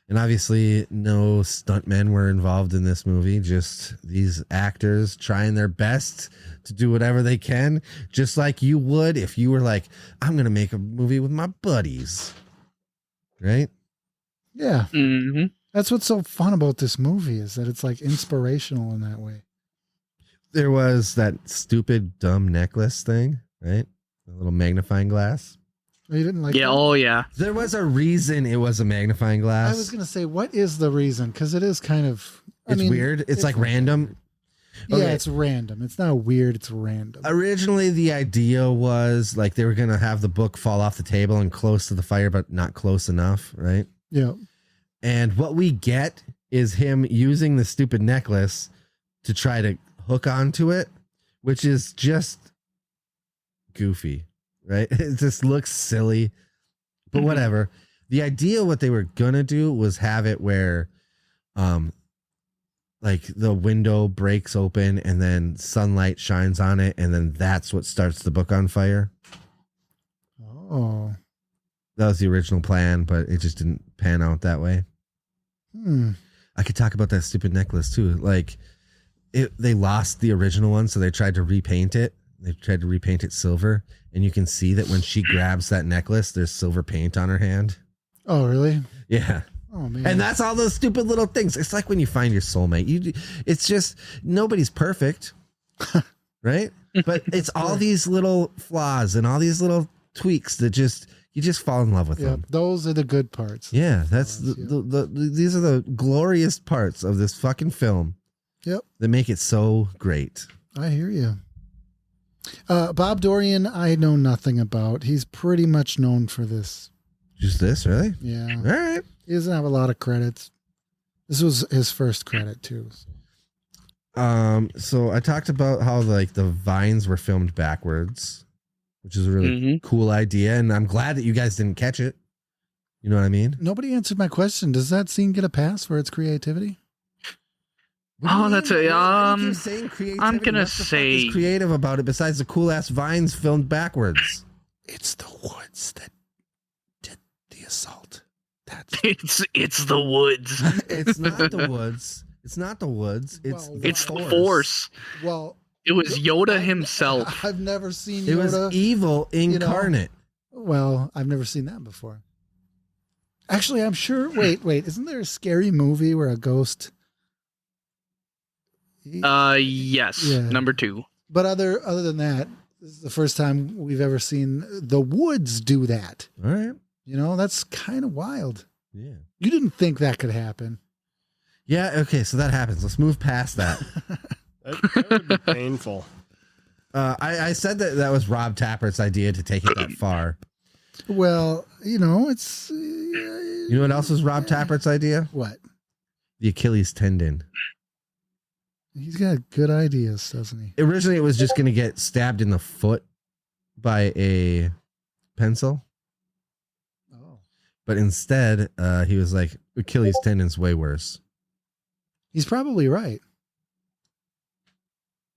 And obviously, no stuntmen were involved in this movie. Just these actors trying their best to do whatever they can, just like you would if you were like, I'm going to make a movie with my buddies. Right? Yeah. Mm-hmm. That's what's so fun about this movie is that it's like inspirational in that way. There was that stupid, dumb necklace thing, right? A little magnifying glass. Oh, you didn't like Yeah. that? Oh, yeah. There was a reason it was a magnifying glass. I was going to say, what is the reason? Because it is kind of... It's weird. It's like random. Yeah, Okay. it's random. It's not weird. It's random. Originally, the idea was like they were going to have the book fall off the table and close to the fire, but not close enough, right? Yeah. And what we get is him using the stupid necklace to try to hook onto it, which is just goofy, right? It just looks silly, but whatever. The idea, what they were going to do was have it where, like the window breaks open and then sunlight shines on it. And then that's what starts the book on fire. Oh. That was the original plan, but it just didn't pan out that way. I could talk about that stupid necklace too. Like they lost the original one. So they tried to repaint it. They tried to repaint it silver. And you can see that when she grabs that necklace, there's silver paint on her hand. Oh, really? Yeah. Oh, man. And that's all those stupid little things. It's like when you find your soulmate. It's just nobody's perfect, right? But it's all these little flaws and all these little tweaks that you just fall in love with them. Those are the good parts. Yeah, that's these are the glorious parts of this fucking film. Yep. That make it so great. I hear you. Bob Dorian, I know nothing about. He's pretty much known for this. Just this, really? Yeah. All right. He doesn't have a lot of credits. This was his first credit too. So I talked about how like the vines were filmed backwards, which is a really cool idea, and I'm glad that you guys didn't catch it. You know what I mean? Nobody answered my question. Does that scene get a pass for its creativity? Oh, that's a I'm gonna what the fuck say is creative about it. Besides the cool ass vines filmed backwards. It's the woods that did the assault. It's the woods. It's not the woods. It's not the woods. It's Well, It's the force. Well, It was Yoda himself. I've never seen It Yoda. was evil incarnate. Well, I've never seen that before. Actually, I'm sure. Wait. Isn't there a scary movie where a ghost? Yes. Yeah. Number 2. But other than that, this is the first time we've ever seen the woods do that. All right. You know, that's kind of wild. Yeah. You didn't think that could happen. Yeah. Okay. So that happens. Let's move past that. That would be painful. I said that was Rob Tappert's idea to take it that far. Well, you know, it's You know what else was Rob Tappert's idea? what? The Achilles tendon. He's got good ideas, doesn't he? Originally, it was just going to get stabbed in the foot by a pencil. Oh, But instead, he was like, Achilles tendon's way worse. he's probably right.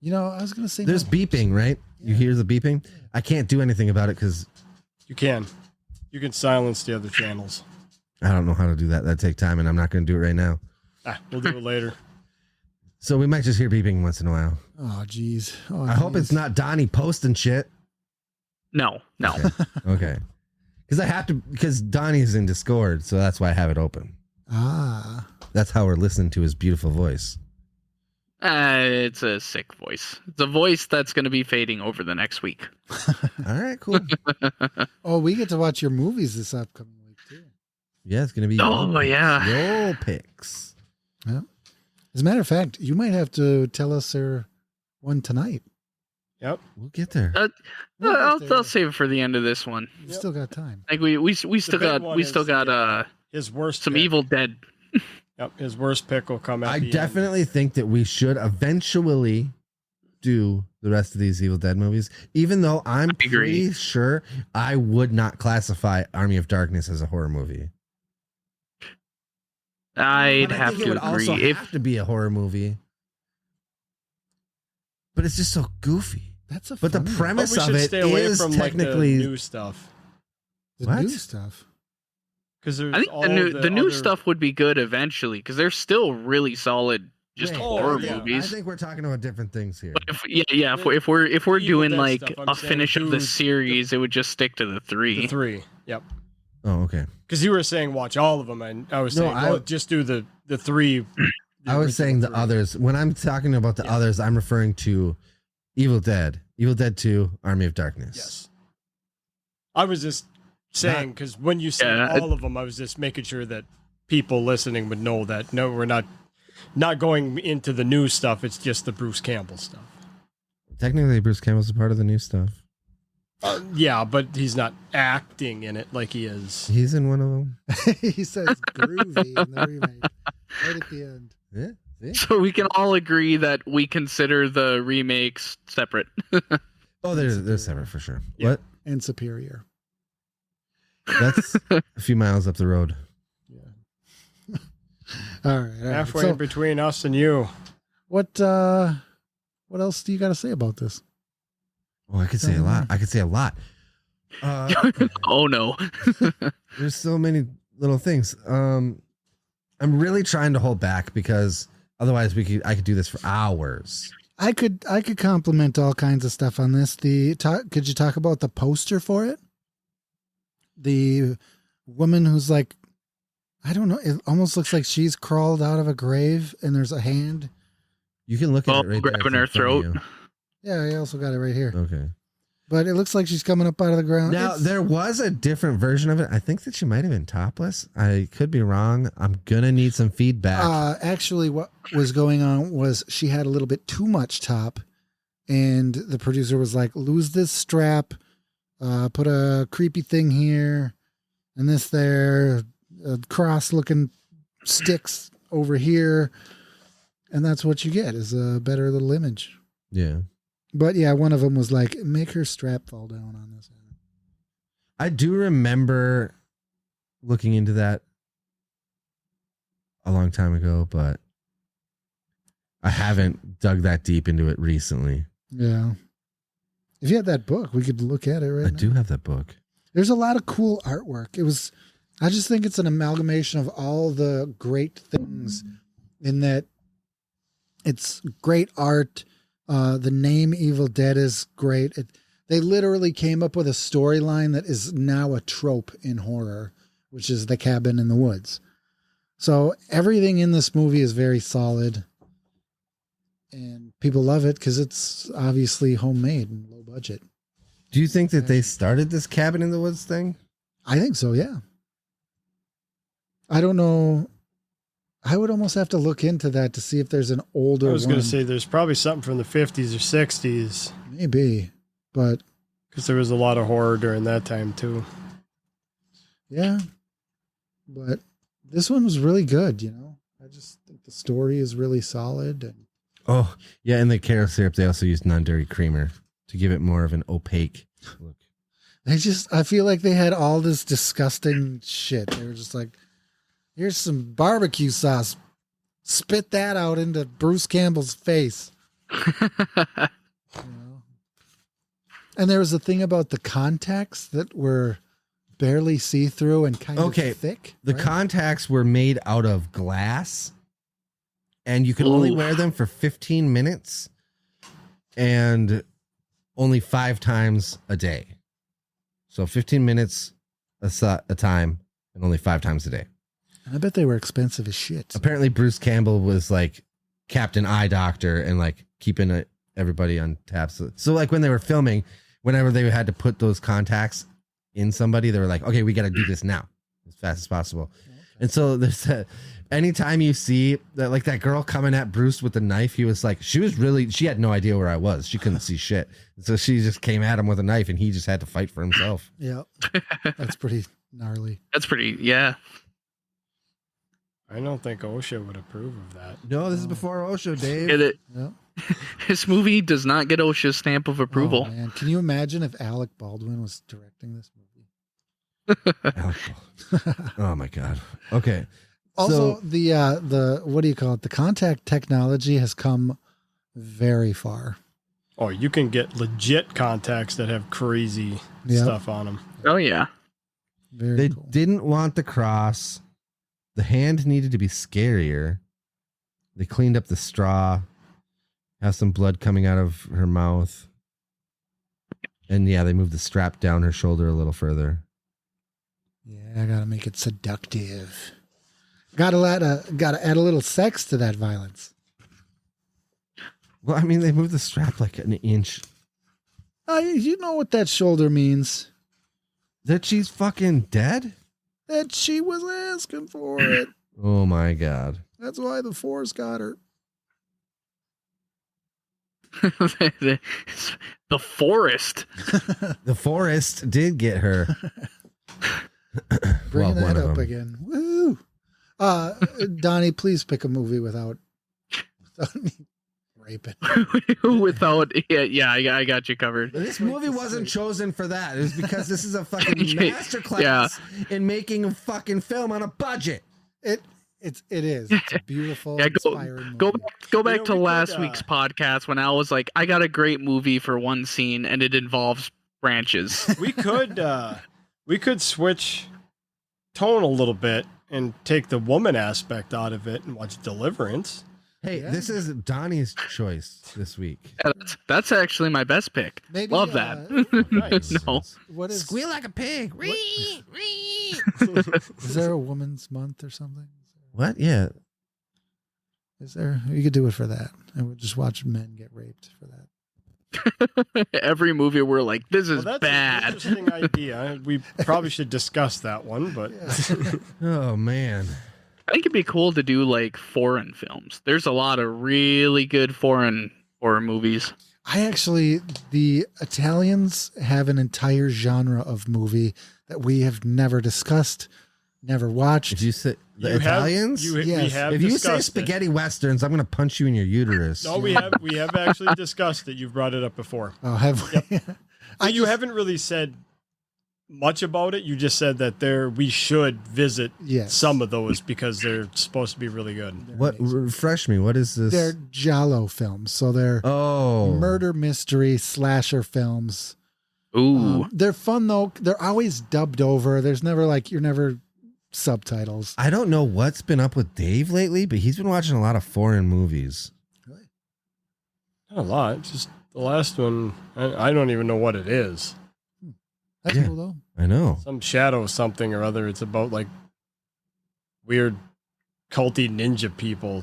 You know, I was going to say There's beeping, right? You hear the beeping? I can't do anything about it because You can silence the other channels. I don't know how to do that. That'd take time, and I'm not going to do it right now. We'll do it later. So we might just hear beeping once in a while. Oh, geez. Oh, I hope it's not Donnie posting shit. No. Okay. Because Donnie's in Discord, so that's why I have it open. Ah. That's how we're listening to his beautiful voice. It's a sick voice. It's a voice that's going to be fading over the next week. All right, cool. Oh, we get to watch your movies this upcoming week too. Yeah, it's going to be your picks. Yeah. As a matter of fact, you might have to tell us their one tonight. Yep. We'll get there. I'll save it for the end of this one. You've still got time. Like we still got his worst some pick. Evil Dead. Yep, his worst pick will come out. I definitely think that we should eventually do the rest of these Evil Dead movies, even though I'm pretty sure I would not classify Army of Darkness as a horror movie. I'd But I have think it to would also agree. If have to be a horror movie. But it's just so goofy. That's a But the funny one. premise But we of should it stay away is from technically like the new stuff The What? new stuff. because there's I think all the new other- stuff would be good eventually because they're still really solid, just Wait, horror yeah. movies. I think we're talking about different things here. But if we're Evil doing Dead like stuff, I'm a saying finish of do the the- series, it would just stick to the the three. three. Yep. Oh, okay. Because you were saying watch all of them, and I was No, saying well, just do the three. I was saying the three. others. When I'm talking about the Yeah. others, I'm referring to Evil Dead, Evil Dead 2, Army of Darkness. Yes. I was just saying because when you said Yeah, all of them, I was just making sure that people listening would know that no, we're not going into the new stuff. It's just the Bruce Campbell stuff. Technically, Bruce Campbell's a part of the new stuff. Yeah, but he's not acting in it like he is. He's in one of them. He says groovy in the remake. Right at the end. Yeah. See? So we can all agree that we consider the remakes separate. Oh, they're separate for sure. Yeah. What? And superior. That's a few miles up the road. Yeah. All right. Halfway So between us and you. what else do you got to say about this? Oh, I could say a lot. I could say a lot. Oh no. There's so many little things. I'm really trying to hold back because otherwise I could do this for hours. I could compliment all kinds of stuff on this. Could you talk about the poster for it? The woman who's like, I don't know, it almost looks like she's crawled out of a grave and there's a hand. You can look at Oh, it right grabbing there. her It's in front of throat. Yeah, I also got it right here. you. Okay. But it looks like she's coming up out of the ground. Now It's- there was a different version of it. I think that she might have been topless. I could be wrong. I'm gonna need some feedback. Actually, what was going on was she had a little bit too much top, and the producer was like, "Lose this strap, put a creepy thing here, and this there, cross-looking sticks over here, and that's what you get is a better little image." Yeah. But yeah, one of them was like, "Make her strap fall down on this." I do remember looking into that a long time ago, but I haven't dug that deep into it recently. Yeah. If you had that book, we could look at it right I now. do have that book. There's a lot of cool artwork. I just think it's an amalgamation of all the great things in that it's great art. The name Evil Dead is great. They literally came up with a storyline that is now a trope in horror, which is the cabin in the woods. So everything in this movie is very solid. And people love it because it's obviously homemade and low budget. Do you think that they started this cabin in the woods thing? I think so, yeah. I don't know. I would almost have to look into that to see if there's an older I was one. going to say there's probably something from the 50s or 60s Maybe. But because there was a lot of horror during that time too. yeah. But this one was really good, you know. I just think the story is really solid. And Oh, yeah. In the carob syrup, they also used non-dairy creamer to give it more of an opaque look. I feel like they had all this disgusting shit. They were just like, here's some barbecue sauce. Spit that out into Bruce Campbell's face. You know? And there was a thing about the contacts that were barely see-through and kind Okay, of thick. The right? contacts were made out of glass, and you could only Oof. wear them for 15 minutes and only 5 times a day. So 15 minutes a time and only 5 times a day. I bet they were expensive as shit. Apparently, Bruce Campbell was like Captain Eye Doctor and like keeping everybody on tap. So like when they were filming, whenever they had to put those contacts in somebody, they were like, okay, we got to do this now as fast as possible. And so there's anytime you see that, like that girl coming at Bruce with the knife, he was like, she had no idea where I was. She couldn't see shit. So she just came at him with a knife and he just had to fight for himself. Yeah. That's pretty gnarly. That's pretty, yeah. I don't think OSHA would approve of that. No, this is before Osho, Dave. Yeah. This movie does not get OSHA's stamp of approval. Oh, man. Can you imagine if Alec Baldwin was directing this movie? Alcohol. Oh my God. Okay. Also, the what do you call it? The contact technology has come very far. Oh, you can get legit contacts that have crazy Yep. stuff on them. Oh yeah. Very They cool. didn't want the cross. The hand needed to be scarier. They cleaned up the straw. Has some blood coming out of her mouth. And yeah, they moved the strap down her shoulder a little further. Yeah, I gotta make it seductive. Gotta add a little sex to that violence. Well, I mean, they moved the strap like an inch. You know what that shoulder means? That she's fucking dead? That she was asking for it. Oh my god. That's why the Force got her. the forest. The forest did get her. Bringing Well, one that of up them. again. Woo! Donnie, please pick a movie without me raping. Without yeah, I got you covered. This movie wasn't chosen for that. It was because this is a fucking Yeah. masterclass in making a fucking film on a budget. It is. It's a beautiful, Yeah, inspiring movie. go back to we could, last week's podcast when Al was like, I got a great movie for one scene and it involves branches. We could switch tone a little bit and take the woman aspect out of it and watch Deliverance. Hey, Yeah. this is Donnie's choice this week. That's actually my best pick. Maybe, Love that. Nice. No. What is Squeal like a pig. is there a woman's month or something? What? Yeah. Is there? You could do it for that. And we'll just watch men get raped for that. Every movie we're like, this is Well, that's bad. an interesting idea. We probably should discuss that one, but Oh man. I think it'd be cool to do like foreign films. There's a lot of really good foreign horror movies. The Italians have an entire genre of movie that we have never discussed, never watched. If you say the you have- Italians, we Yes. have if you say discussed it. spaghetti westerns, I'm gonna punch you in your uterus. No, we have actually discussed it. You've brought it up before. Oh, have we? You haven't really said much about it. You just said that we should visit Yes. some of those because they're supposed to be really good. What? Refresh me. What is this? They're Giallo films, so they're oh, murder mystery slasher films. Ooh. They're fun though. They're always dubbed over. There's never you're never subtitles. I don't know what's been up with Dave lately, but he's been watching a lot of foreign movies. Not a lot. Just the last one. I don't even know what it is. That's Yeah. cool though. I know. Some shadow something or other. It's about like weird culty ninja people.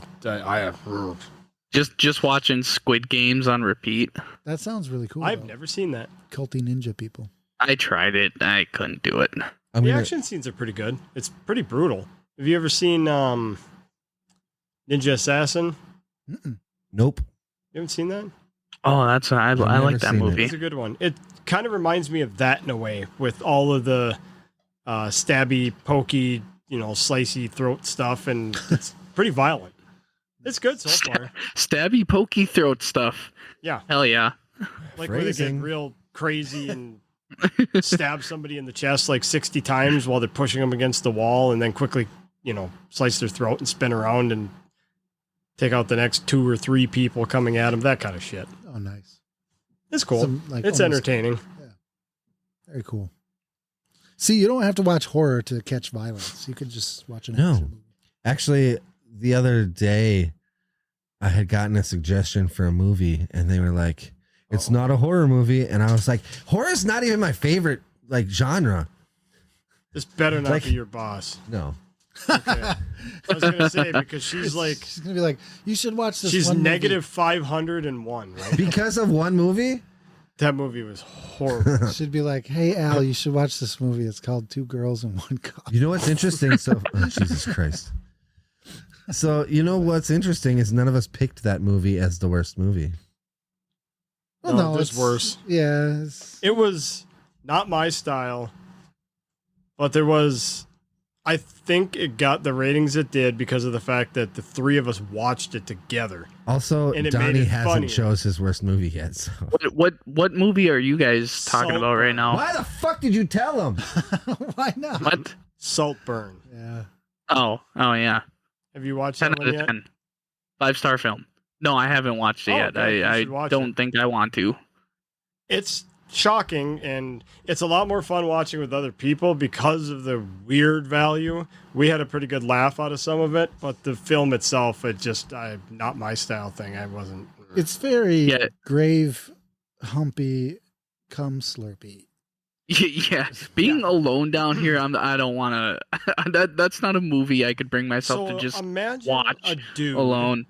Just watching Squid Games on repeat. That sounds really cool. I've though. never seen that. Culty ninja people. I tried it. I couldn't do it. I'm The gonna, action scenes are pretty good. It's pretty brutal. Have you ever seen Ninja Assassin? Mm-mm. nope. You haven't seen that? Oh, that's I never like that seen it. movie. It's a good one. It kind of reminds me of that in a way, with all of the stabby, pokey, slicey throat stuff, and it's pretty violent. It's good so far. Stabby, pokey throat stuff. Yeah, Hell yeah. like where they Phrasing. get real crazy and stab somebody in the chest like 60 times while they're pushing them against the wall, and then quickly, slice their throat and spin around and take out the next 2 or 3 people coming at them. That kind of shit. Oh, nice. It's cool. Some, It's almost- entertaining. Very cool. See, you don't have to watch horror to catch violence. You could just watch an No. action movie. Actually, the other day, I had gotten a suggestion for a movie, and they were like, "It's not a horror movie," and I was like, "Horror's not even my favorite genre." This better not Like- be your boss. No. Okay. I was gonna say because she's like She's gonna be like, you should watch this. she's one movie." negative 501, right? Because of one movie? That movie was horrible. She'd be like, hey Al, you should watch this movie. It's called Two Girls and One Cup. You know what's interesting? So, oh, Jesus Christ. So, you know what's interesting is none of us picked that movie as the worst movie. Well, No, there's it's worse. Yeah. It was not my style, but I think it got the ratings it did because of the fact that the 3 of us watched it together. Also, And it made Donnie it hasn't funnier. chose his worst movie yet. So. What movie are you guys talking about right now? Why the fuck did you tell him? Why not? What? Saltburn. Yeah. Oh yeah. Have you watched 10 that out one of yet? 10. 5-star film. No, I haven't watched it Oh, yet. okay, you I should watch don't it. think I want to. It's shocking, and it's a lot more fun watching with other people because of the weird value. We had a pretty good laugh out of some of it, but the film itself, not my style thing. I wasn't. It's very Yeah. grave, humpy, cum slurpy. Yeah, being alone down here, I don't want to. That's not a movie I could bring myself to just imagine watch a dude alone.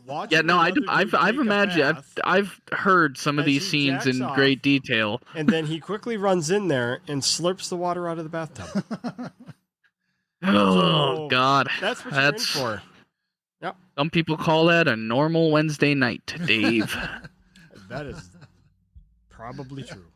watching Yeah, no, another I've dude take a imagined. bath, I've heard some of as these he scenes jacks in off. great detail. and then he quickly runs in there and slurps the water out of the bathtub. Oh So, God, That's what you're in for. Some people call that a normal Wednesday night, Dave. That is probably true.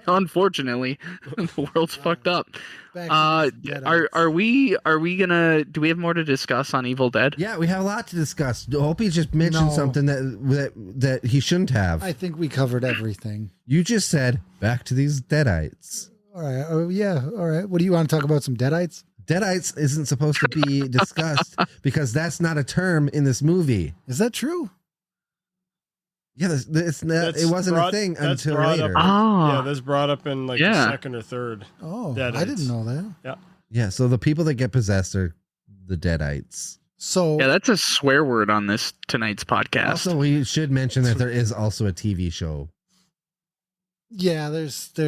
Unfortunately, the world's fucked up. Back to these Deadites. Are we gonna? Do we have more to discuss on Evil Dead? Yeah, we have a lot to discuss. Opie just mentioned No. something that he shouldn't have. I think we covered everything. You just said back to these deadites. All right. Oh yeah. All right. What do you want to talk about? Some Deadites? Deadites isn't supposed to be discussed because that's not a term in this movie. Is that true? Yeah, it's not. That's It wasn't brought- a thing that's until brought later. up- Ah, Yeah, that's brought up in like the Yeah. second or third. Oh, Deadites. I didn't know that. Yeah, so the people that get possessed are the deadites. So yeah, that's a swear word on this tonight's podcast. Also, we should mention that there is also a TV show yeah, there's Oh,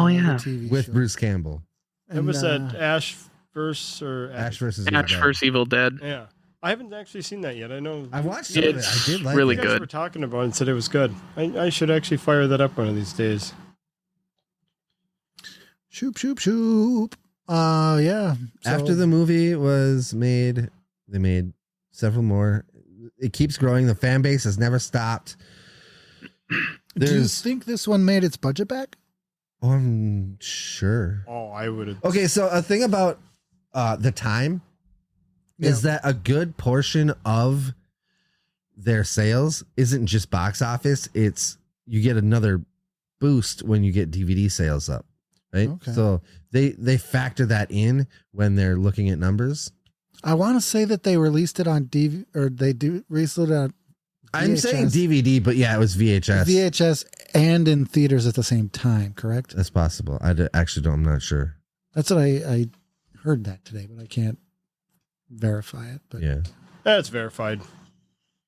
the yeah. TV with show. Bruce Campbell. It And, was that Ash versus or Ash versus Evil Ash Dead. vs. Evil Dead. Yeah, I haven't actually seen that yet. I know I watched some of it. I It's did like really it. you guys good. were talking about it and said it was good. I should actually fire that up one of these days. Shoop shoop shoop. Yeah. So- After the movie was made, they made several more. It keeps growing. The fan base has never stopped. do you There's, think this one made its budget back? oh, I'm sure. Oh, I would have. Okay, so a thing about the time is that a good portion of their sales isn't just box office. It's you get another boost when you get DVD sales up, right? Okay. So they factor that in when they're looking at numbers. I want to say that they released it on DVD, or they do released it on I'm saying VHS. DVD, but yeah, it was VHS. VHS and in theaters at the same time. Correct. That's possible. Actually don't. I'm not sure. That's what I heard that today, but I can't verify it. But Yeah, That's verified.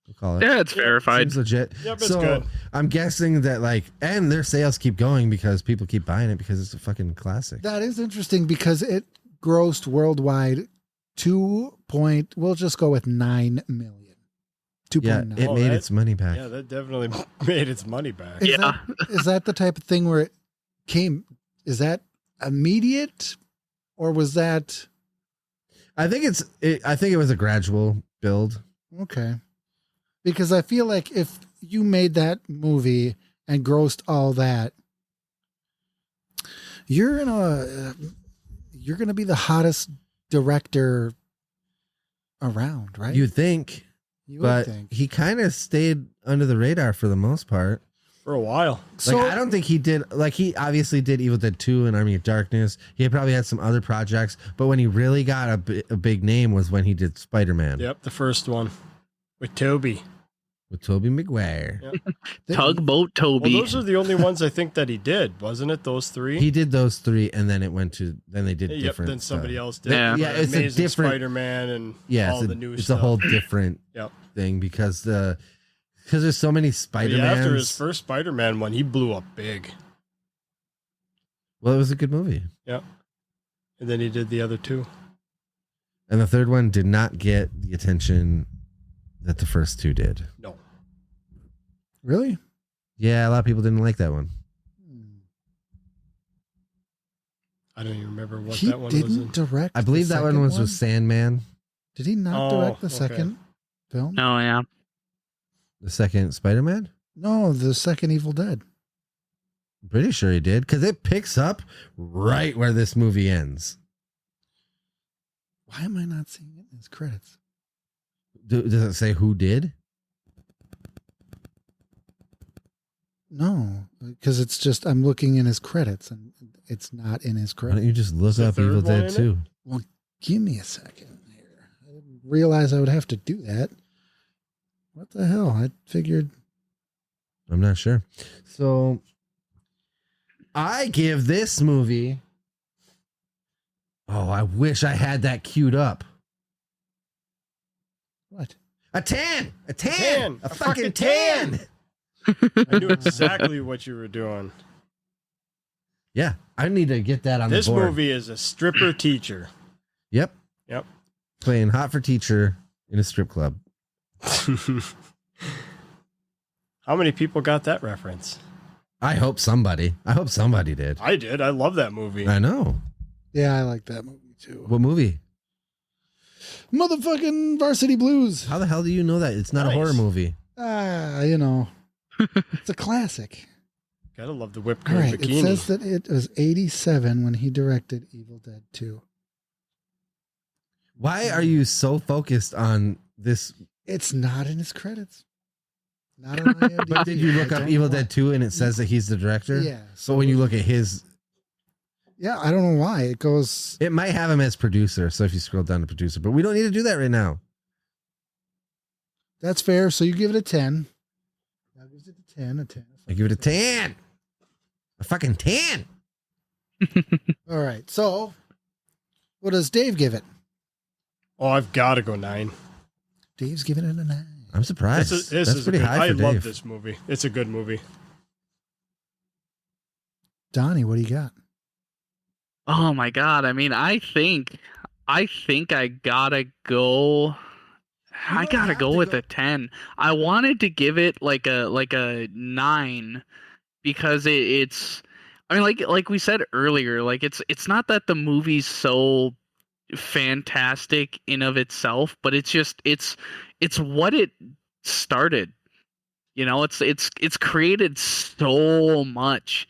we'll call it. Yeah, it's verified. Seems legit. Yep, it's So good. I'm guessing that and their sales keep going because people keep buying it because it's a fucking classic. that is interesting because it grossed worldwide we'll just go with 9 million. 2.9. Yeah, it Oh, made that- its money back. Yeah, that definitely made its money back. Yeah. Is that the type of thing where it came? Is that immediate, or was that I think it was a gradual build. okay? Because I feel like if you made that movie and grossed all that, you're gonna be the hottest director around, right? You'd think, You would but think. he kind of stayed under the radar for the most part. For a while. So I don't think he did. He obviously did Evil Dead 2 and Army of Darkness. He probably had some other projects, but when he really got a big name was when he did Spider-Man Yep, the first one with Toby. with Tobey Maguire. Tugboat Well, Toby. those are the only ones I think that he did, wasn't it? Those three. He did those three, and then they did Yep. different. Then somebody stuff. else did. Yeah. Yeah, it's a Amazing different- Spider-Man and Yeah, all it's the new it's stuff. a whole different Yep. thing because there's so many But Spider-Mans. yeah, after his first Spider-Man one, he blew up big. Well, it was a good movie. Yep. And then he did the other two. And the third one did not get the attention that the first two did. No. really. Yeah, a lot of people didn't like that one. I don't even remember what He that one was. didn't In. direct. I believe the that one second was with Sandman, Did he not Oh, direct the okay. second film? Oh yeah. the second Spider-Man. No, the second Evil Dead. Pretty sure he did because it picks up right where this movie ends. Why am I not seeing it in his credits? Does it say who did? No, because it's just I'm looking in his credits and it's not in his Why don't credits. you just look Is the up third Evil one Dead in it? 2? Give me a second here. I didn't realize I would have to do that. What the hell? I figured. I'm not sure. So I give this movie. Oh, I wish I had that queued up. What? A 10. A 10. 10. A fucking 10. I knew exactly what you were doing. Yeah, I need to get that on This the board. movie is a stripper teacher. Yep. Yep. Playing Hot for Teacher in a strip club. How many people got that reference? I hope somebody did. I did. I love that movie. I know. Yeah, I like that movie too. What movie? Motherfucking Varsity Blues. How the hell do you know that? It's not a horror Nice. movie. You know, it's a classic. Gotta love the whipped All cream right, bikini. it says that it was 87 when he directed Evil Dead 2. Why are you so focused on this? It's not in his credits. Not on IMDb. But did you look I up don't Evil know Dead 2 and it says that he's the director? why. Yeah. So when you look at his, Yeah, I don't know why. It goes. it might have him as producer. So if you scroll down to producer, but we don't need to do that right now. That's fair. So you give it a 10. Now gives it a 10. A 10. I give it a 10. A fucking 10. All right. So what does Dave give it? Oh, I've got to go 9. Dave's giving it a 9. I'm surprised. This That's is pretty good. high I for love Dave. this movie. It's a good movie. Donnie, what do you got? Oh my god! I mean, I think I gotta go. I don't gotta have go to with go- a 10. I wanted to give it like a 9 because it's. I mean, like we said earlier, like it's not that the movie's so fantastic in of itself, but it's just it's what it started. You know, it's created so much.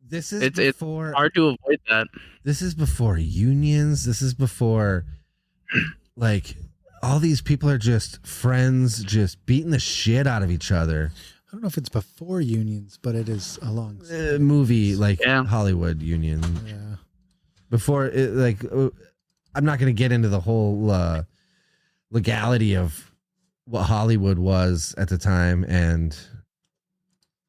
This is It's before hard to avoid that. this is before unions. This is before like all these people are just friends, just beating the shit out of each other. I don't know if it's before unions, but it is along. Movie like Yeah. Hollywood union. Yeah. Before it, like I'm not going to get into the whole legality of what Hollywood was at the time and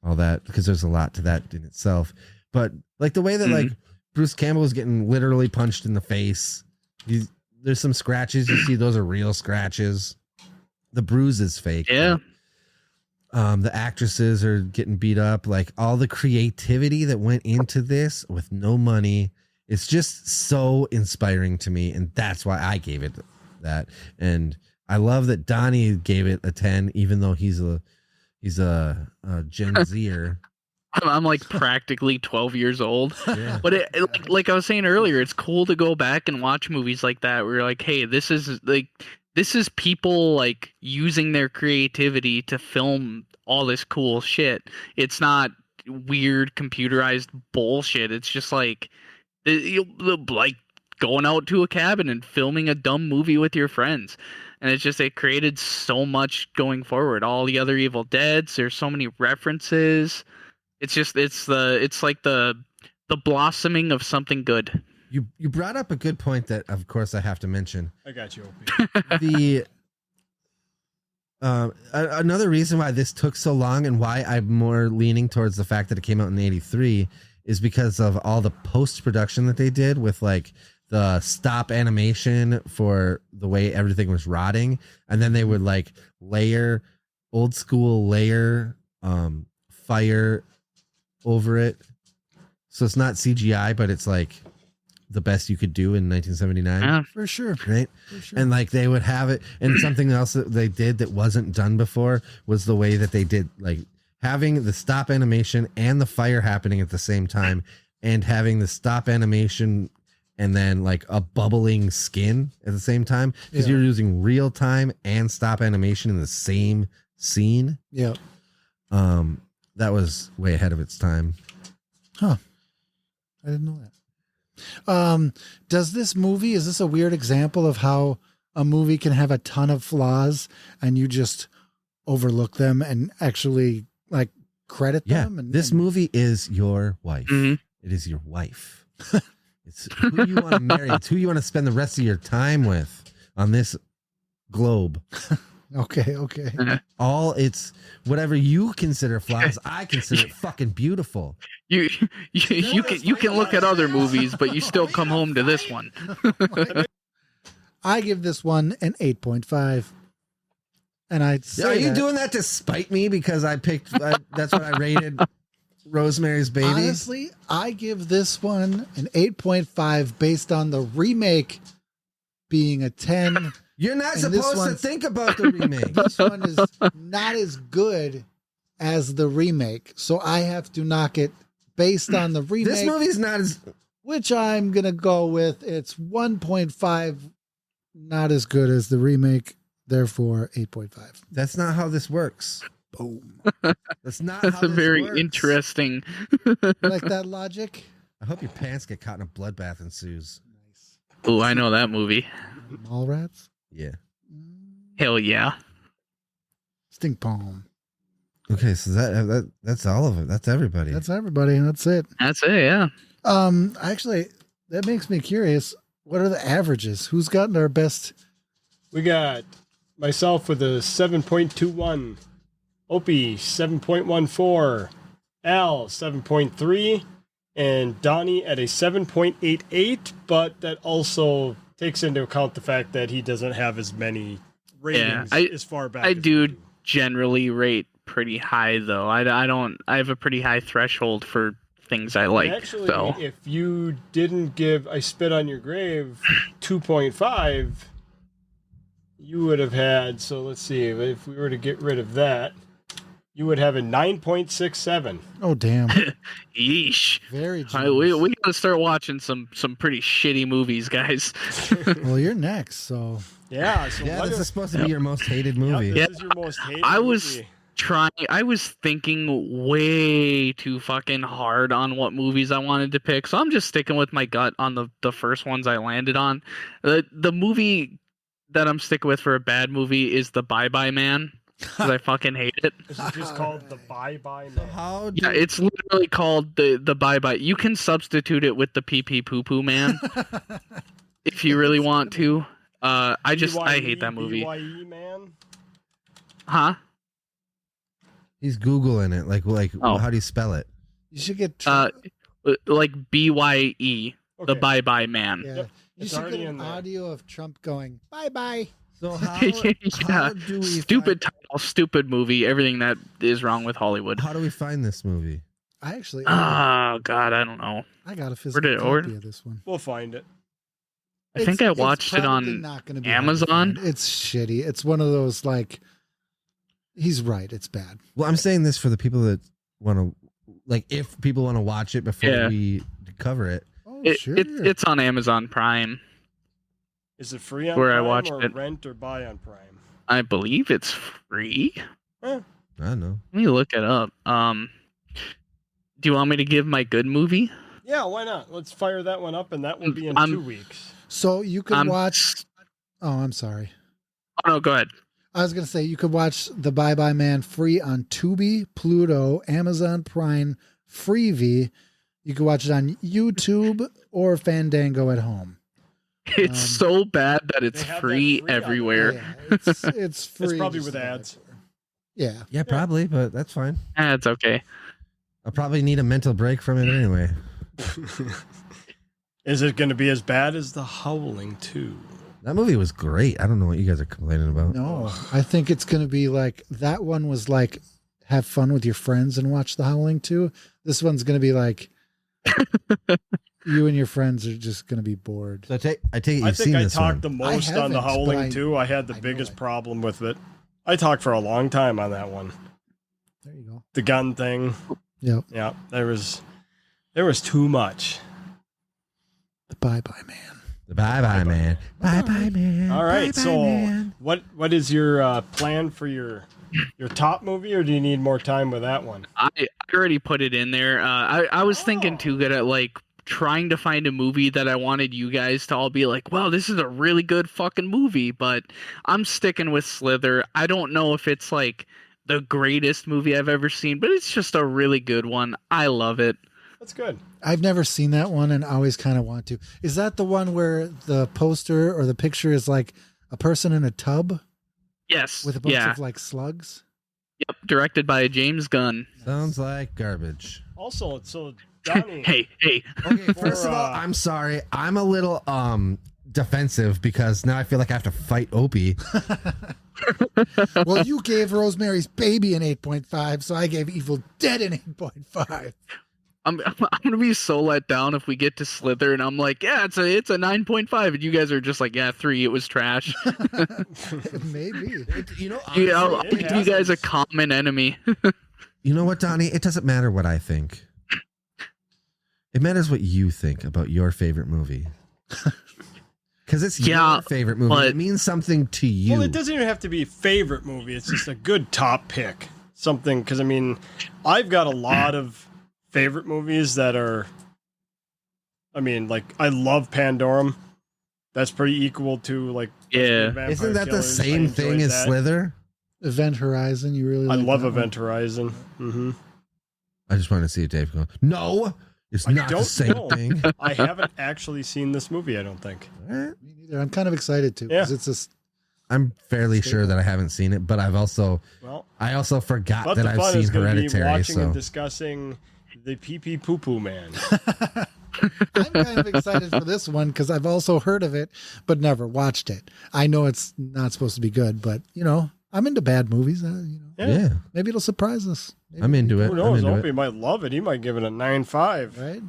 all that, because there's a lot to that in itself. But like the way that like Bruce Campbell is getting literally punched in the face. There's some scratches you see; those are real scratches. The bruise is fake. Yeah. The actresses are getting beat up. Like all the creativity that went into this with no money, it's just so inspiring to me, and that's why I gave it that. And I love that Donnie gave it a 10, even though he's a Gen Zer. I'm like practically 12 years old. Yeah. But like I was saying earlier, it's cool to go back and watch movies like that where you're like, hey, this is people like using their creativity to film all this cool shit. It's not weird computerized bullshit. It's just like going out to a cabin and filming a dumb movie with your friends. And it's just, it created so much going forward. All the other Evil Deads, there's so many references. It's just, it's like the blossoming of something good. You brought up a good point that, of course, I have to mention. I got you, Opie. The another reason why this took so long and why I'm more leaning towards the fact that it came out in '83 is because of all the post-production that they did with like the stop animation for the way everything was rotting, and then they would like layer old school fire over it, so it's not CGI, but it's like the best you could do in 1979. Yeah. For sure. Right. For sure. And like they would have it, and something else that they did that wasn't done before was the way that they did like having the stop animation and the fire happening at the same time, and having the stop animation and then like a bubbling skin at the same time, because Yeah. you're using real time and stop animation in the same scene. Yeah. That was way ahead of its time. Huh. I didn't know that. Does this movie, is this a weird example of how a movie can have a ton of flaws and you just overlook them and actually like credit Yeah. them? And This movie is your wife. Mhm. It is your wife. It's who you want to marry. It's who you want to spend the rest of your time with on this globe. Okay. All it's whatever you consider flaws, I consider it fucking beautiful. You can look at other movies, but you still come home to this one. I give this one an 8.5. And I'd say Are you that, doing that to spite me because I picked that's what I rated Rosemary's Baby? honestly, I give this one an 8.5 based on the remake being a 10. You're not And this supposed to one's- think about the remake. This one is not as good as the remake. So I have to knock it based on the remake, This movie's not as which I'm going to go with. It's 1.5, not as good as the remake. Therefore, 8.5. that's not how this works. Boom. That's not That's how a this very works. interesting. Like that logic? I hope your pants get caught in a bloodbath ensues. Nice. Oh, I know that movie. Mallrats? Yeah. Hell yeah. Stink palm. Okay, so that's all of it. That's everybody. That's everybody. That's it. That's it. Yeah. Actually, that makes me curious. What are the averages? Who's gotten our best? We got myself with a 7.21, Opie 7.14, Al 7.3, and Donnie at a 7.88. But that also takes into account the fact that he doesn't have as many ratings as far back. I as do we do. generally rate pretty high though. I don't. I have a pretty high threshold for things I like. Actually, So if you didn't give I Spit on Your Grave 2.5, you would have had, so let's see, if we were to get rid of that, you would have a 9.67. Oh, damn. yeesh. Very All right, we generous. gotta start watching some pretty shitty movies, guys. Well, you're next, so Yeah, so yeah, what this if- is supposed to be your most hated Yep, movie. this is your most hated I was movie. I was thinking way too fucking hard on what movies I wanted to pick, so I'm just sticking with my gut on the first ones I landed on. The movie that I'm sticking with for a bad movie is The Bye Bye Man, because I fucking hate it. This is just called The Bye Bye Man. How do Yeah, it's literally called the Bye Bye. You can substitute it with the Pee Pee Poo Poo Man if you really want to. I hate that movie. BYE Man? Huh? he's Googling it? Like Oh. how do you spell it? you should get. Like BYE, the Okay. Bye Bye Man. Yeah. Yep, You it's should already get in an there. audio of Trump going, bye bye. So how, Yeah. how do we Stupid title, stupid movie, everything that is wrong with Hollywood. How do we find this movie? I actually, Oh God, I don't know. I got a physical did it copy order? of this one. We'll find it. I think I watched it probably on not gonna be hard to Amazon. find. It's shitty. It's one of those like. He's right. It's bad. Well, I'm saying this for the people that want to, like, if people want to watch it before Yeah. we cover it. Oh, Sure. It's on Amazon Prime. Is it free on Where I Prime watched or it. rent or buy on Prime? I believe it's free. I don't know. Let me look it up. Do you want me to give my good movie? Yeah, why not? Let's fire that one up, and that will be in I'm- 2 weeks. So you can I'm- watch. Oh, I'm sorry. Oh no, go ahead. I was gonna say you could watch The Bye Bye Man free on Tubi, Pluto, Amazon Prime, Freevee. You could watch it on YouTube or Fandango at home. It's Um, so bad that it's They have that free free on everywhere. Yeah, it's free. It's probably just with about ads. everywhere. Yeah. Yeah, probably, but that's fine. It's okay. I'll probably need a mental break from it anyway. Is it going to be as bad as The Howling 2? That movie was great. I don't know what you guys are complaining about. No, I think it's gonna be like that one was like have fun with your friends and watch The Howling 2. This one's gonna be like you and your friends are just gonna be bored. So I take it I you've think seen I this talked one. the most on The haven't, but Howling 2. I had the I know biggest it. problem with it. I talked for a long time on that one. There you go. The gun thing. Yep. Yeah, there was too much. The Bye Bye Man. Bye bye, man. Bye bye, man. All right, Bye-bye, so man. what is your plan for your top movie, or do you need more time with that one? I already put it in there. I was thinking Oh. too good at like trying to find a movie that I wanted you guys to all be like, wow, this is a really good fucking movie, but I'm sticking with Slither. I don't know if it's like the greatest movie I've ever seen, but it's just a really good one. I love it. That's good. I've never seen that one and I always kind of want to. Is that the one where the poster or the picture is like a person in a tub Yes. with a bunch yeah. of like slugs? Yep. Directed by James Gunn. Sounds like garbage. Also, so Donnie, Hey. Okay, first of all, For, I'm sorry. I'm a little defensive because now I feel like I have to fight Opie. Well, you gave Rosemary's Baby an 8.5, so I gave Evil Dead an 8.5. I'm gonna be so let down if we get to Slither and I'm like, yeah, it's a 9.5, and you guys are just like, yeah, 3, it was trash. Maybe. You know, Yeah, I'll honestly, give you guys a common enemy. you know what, Donnie? It doesn't matter what I think. It matters what you think about your favorite movie. Because it's Yeah, your favorite movie. but- It means something to you. well, it doesn't even have to be a favorite movie. It's just a good top pick. Something, because I mean, I've got a lot of favorite movies that are. I mean, like I love Pandorum. That's pretty equal to like. Yeah. Vampire Isn't that the Killers. I same enjoyed thing as that. Slither? Event Horizon, you really I like love that one? Event Horizon. Mm-hmm. I just want to see Dave go, no, it's I not the don't same know. thing. I haven't actually seen this movie. I don't think. Eh, Me neither. I'm kind of excited to because it's just I'm fairly sure that I haven't seen it, but I also forgot But that the I've fun seen is going to be Hereditary. watching So and discussing the Pee Pee Poo Poo Man. I'm kind of excited for this one because I've also heard of it but never watched it. I know it's not supposed to be good, but I'm into bad movies. yeah, Maybe it'll surprise us. Maybe I'm into it. Who I'm knows? into Opie might love it. He might give it a 9.5. right?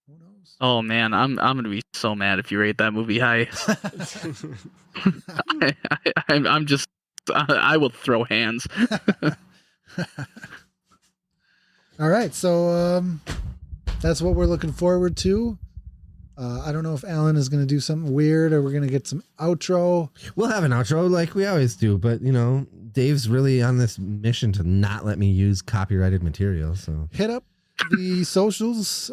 Who knows? Oh man, I'm gonna be so mad if you rate that movie high. I'm just, I will throw hands. All right, so that's what we're looking forward to. I don't know if Alan is going to do something weird or we're going to get some outro. We'll have an outro like we always do, but Dave's really on this mission to not let me use copyrighted material. So Hit up the socials.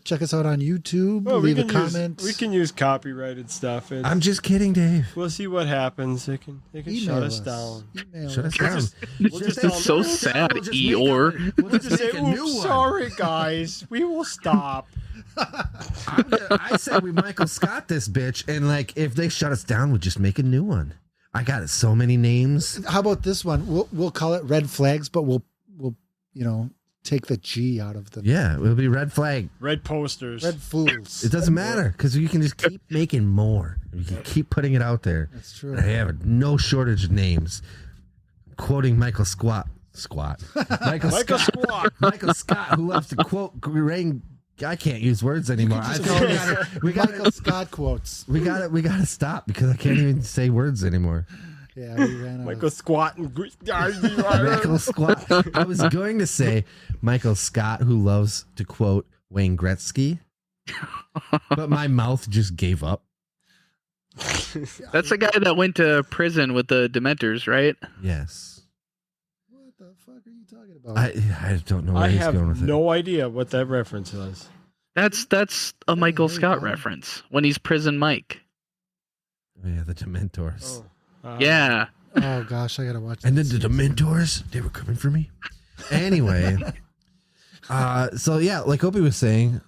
Check us out on YouTube. Well, leave a comment. We can use copyrighted stuff. I'm just kidding, Dave. We'll see what happens. They can Email shut us us. down. Email Shut us us. down. We'll just It's so sad, Eeyore. We'll We'll just just say, make a new "Oops, one. sorry guys, we will stop." I said we Michael Scott this bitch, and if they shut us down, we'll just make a new one. I got so many names. How about this one? We'll call it Red Flags, but we'll take the G out of the Yeah, it'll be red flag. Red posters. Red Fools. It doesn't matter because you can just keep making more. You can keep putting it out there. That's true. I have no shortage of names. Quoting Michael Squat. Michael Michael Scott. Squat. Michael Scott, who loves to quote Rain. I can't use words anymore. I Just think we Michael Scott quotes. we gotta stop because I can't even say words anymore. Yeah, we ran out. Michael Squat and Michael Squat. I was going to say Michael Scott, who loves to quote Wayne Gretzky, but my mouth just gave up. That's the guy that went to prison with the Dementors, right? Yes. What the fuck are you talking about? I don't know where I he's have going with it. no idea what that reference was. That's a Michael Harry Scott Potter. reference when he's prison Mike. Oh, yeah, the Dementors. Yeah. Oh gosh, I gotta watch. And then that the series. Dementors, they were coming for me. Anyway, so yeah, like Opie was saying,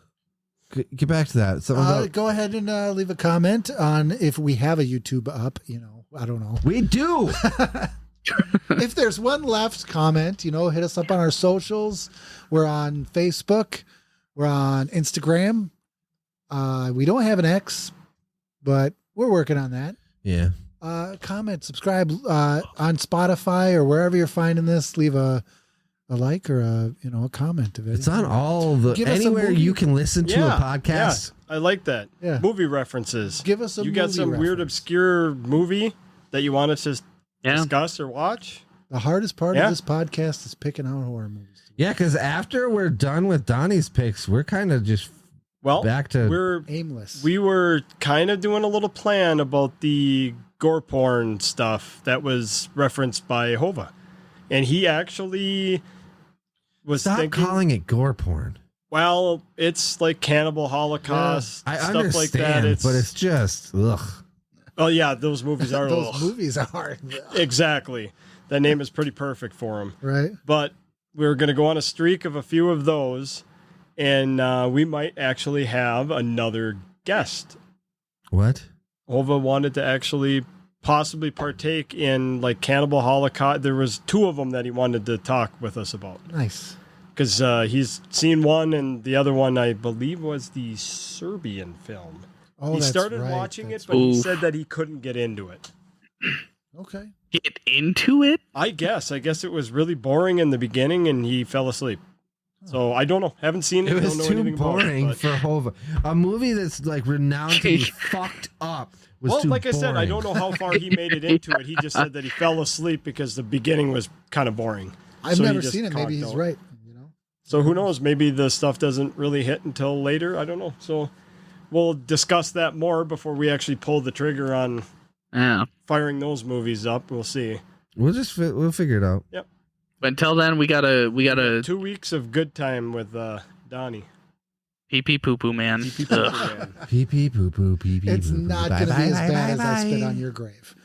get back to that. Something about, Go ahead and leave a comment on if we have a YouTube up. I don't know. we do. If there's one left, comment. Hit us up on our socials. We're on Facebook. We're on Instagram. We don't have an X, but we're working on that. Yeah. Comment, subscribe on Spotify or wherever you're finding this. Leave a like or a comment of it. It's on all the Give us a anywhere movie. you can listen to a podcast. Yeah, I like that. Yeah. Movie references. Give us a You got movie some weird, reference. obscure movie that you wanted to Yeah. discuss or watch? The hardest part Yeah. of this podcast is picking out horror movies. Yeah, because after we're done with Donnie's picks, we're kind of just Well, back to Aimless. we were kind of doing a little plan about the gore porn stuff that was referenced by Hova. And he actually was stop thinking, calling it gore porn. well, it's like Cannibal Holocaust, I stuff understand, like that. but it's just ugh. Oh yeah, those movies are Those ugh. movies are Exactly. That name is pretty perfect for them. right. But we were going to go on a streak of a few of those, And we might actually have another guest. What? Hova wanted to actually possibly partake in like Cannibal Holocaust. There was 2 of them that he wanted to talk with us about. Nice. Because he's seen one, and the other one, I believe, was the Serbian film. Oh, He that's started right. watching That's it, but he Oof. said that he couldn't get into it. okay. Get into it? I guess it was really boring in the beginning, and he fell asleep. So I don't know. Haven't seen it. It was don't know too anything about it, boring but- for Hova. A movie that's like renowned to be fucked up was Well, too like I said, I boring. don't know how far he made it into it. He just said that he fell asleep because the beginning was kind of boring. I've So he never just seen it. Maybe conked he's out. right. You know. So who knows? Maybe the stuff doesn't really hit until later. I don't know. So we'll discuss that more before we actually pull the trigger on Yeah. firing those movies up. We'll see. We'll figure it out. But until then, we gotta 2 weeks of good time with Donnie. pee pee poo poo, man. Pee-pee Ugh. poo-poo man. Pee pee poo poo pee pee. It's poo, poo. not Bye, going to be bye, as bye, bad as bye, I spit bye. on your grave.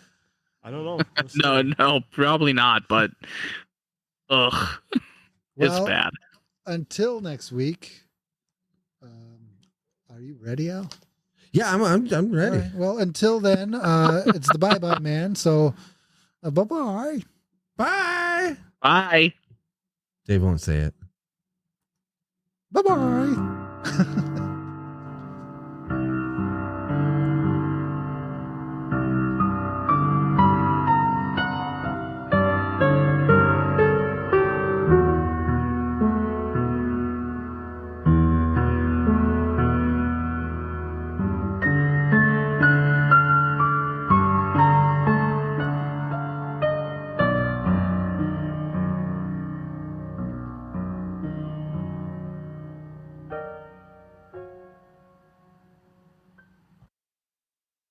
I don't know. We'll see. No, probably not. But ugh, Well, it's bad. until next week. Are you ready, Al? Yeah, I'm ready. All right. Well, until then, it's the Bye Bye Man. So, bye bye. Bye. Bye. Dave won't say it. Bye bye.